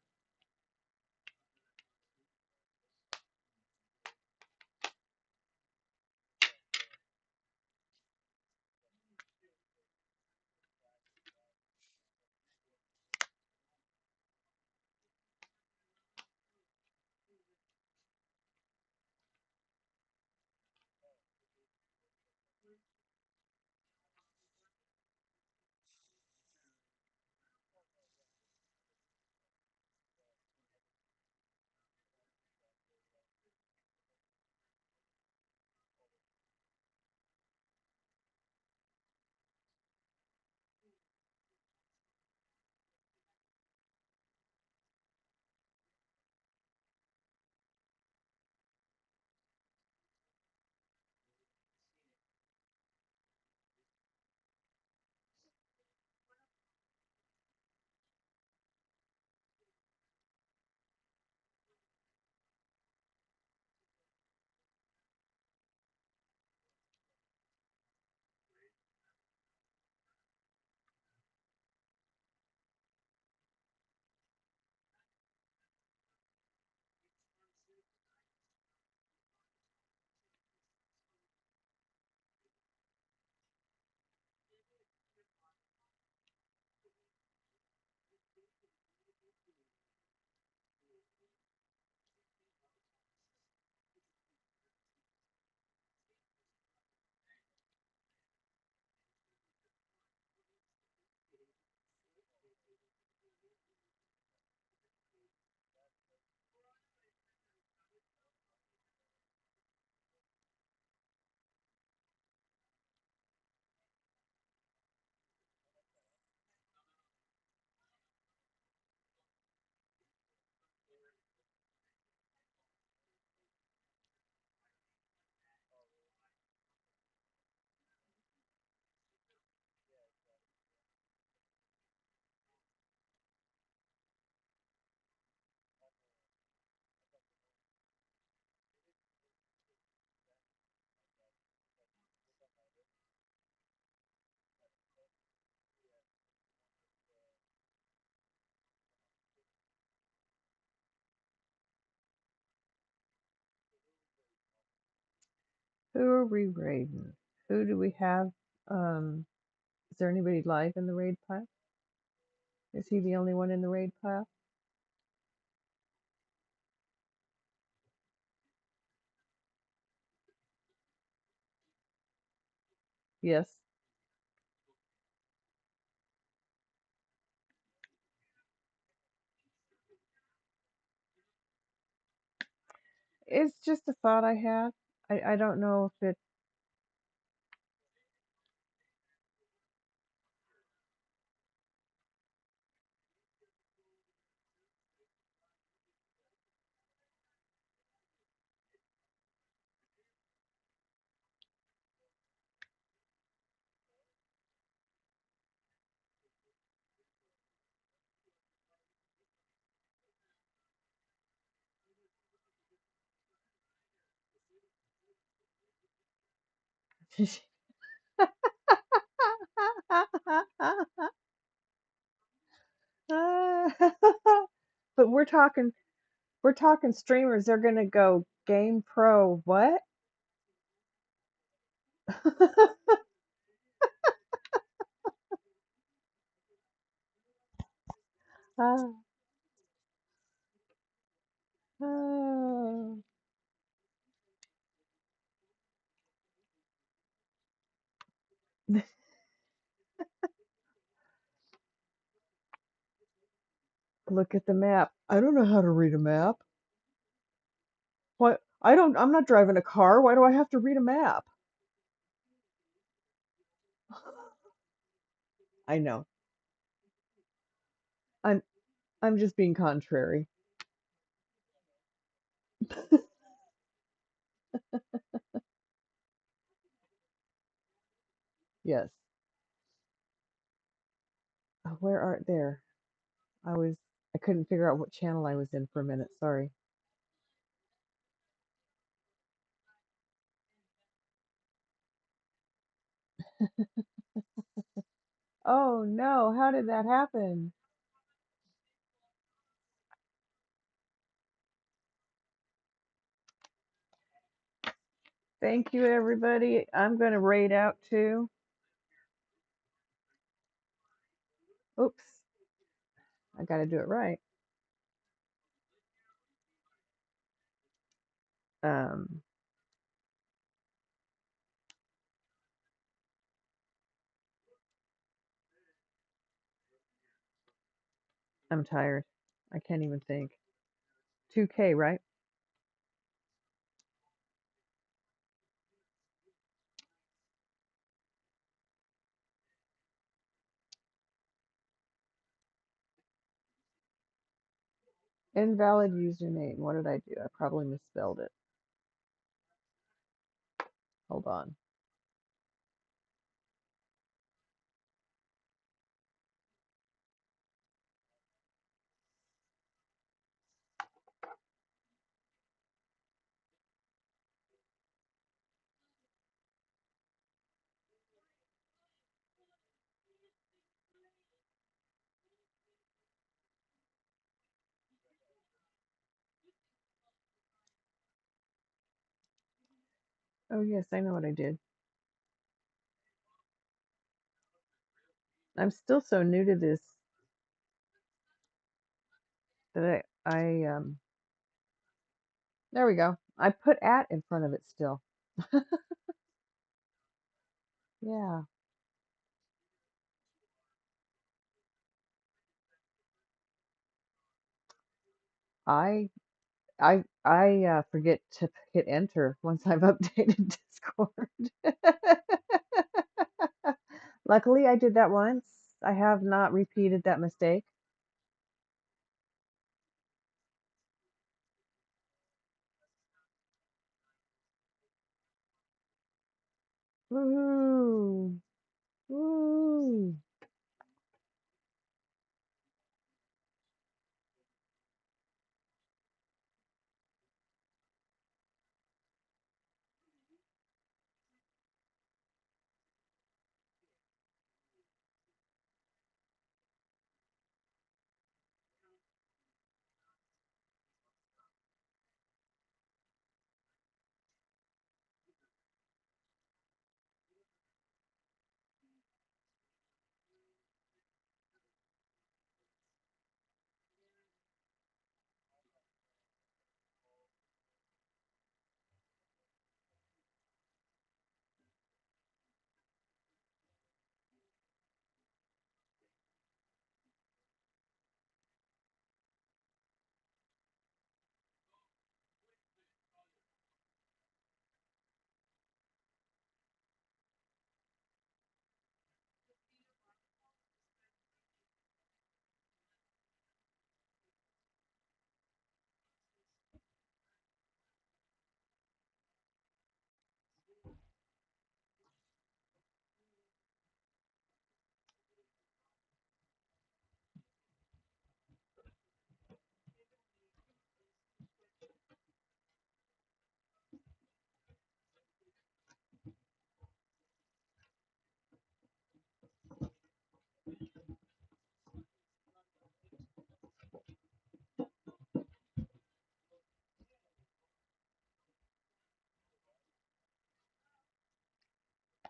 Rory Raiden. Who do we have? Is there anybody live in the raid pile? Is he the only one in the raid pile? Yes. It's just a thought I had. I don't know if it. But we're talking streamers. They're gonna go Game Pro. What? Ah, ah. Look at the map. I don't know how to read a map. What? I don't. I'm not driving a car. Why do I have to read a map? I know. I'm. I'm just being contrary. Yes. Where are there? I was. I couldn't figure out what channel I was in for a minute. Sorry. Oh no! How did that happen? Thank you, everybody. I'm going to raid out too. Oops. I got to do it right. Um, I'm tired. I can't even think. 2K, right? Invalid username. What did I do? I probably misspelled it. Hold on. Oh, yes, I know what I did. I'm still so new to this that there we go. I put at in front of it still. Yeah. I I forget to hit enter once I've updated Discord. Luckily, I did that once. I have not repeated that mistake. Woohoo! Woo!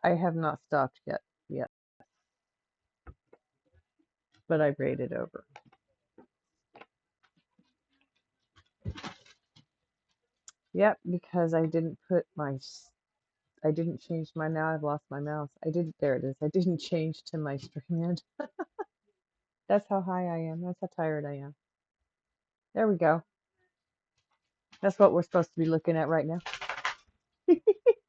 I have not stopped yet, but I braided over. Yep, because I didn't change my, now I've lost my mouse. There it is. I didn't change to my strand. That's how high I am. That's how tired I am. There we go. That's what we're supposed to be looking at right now.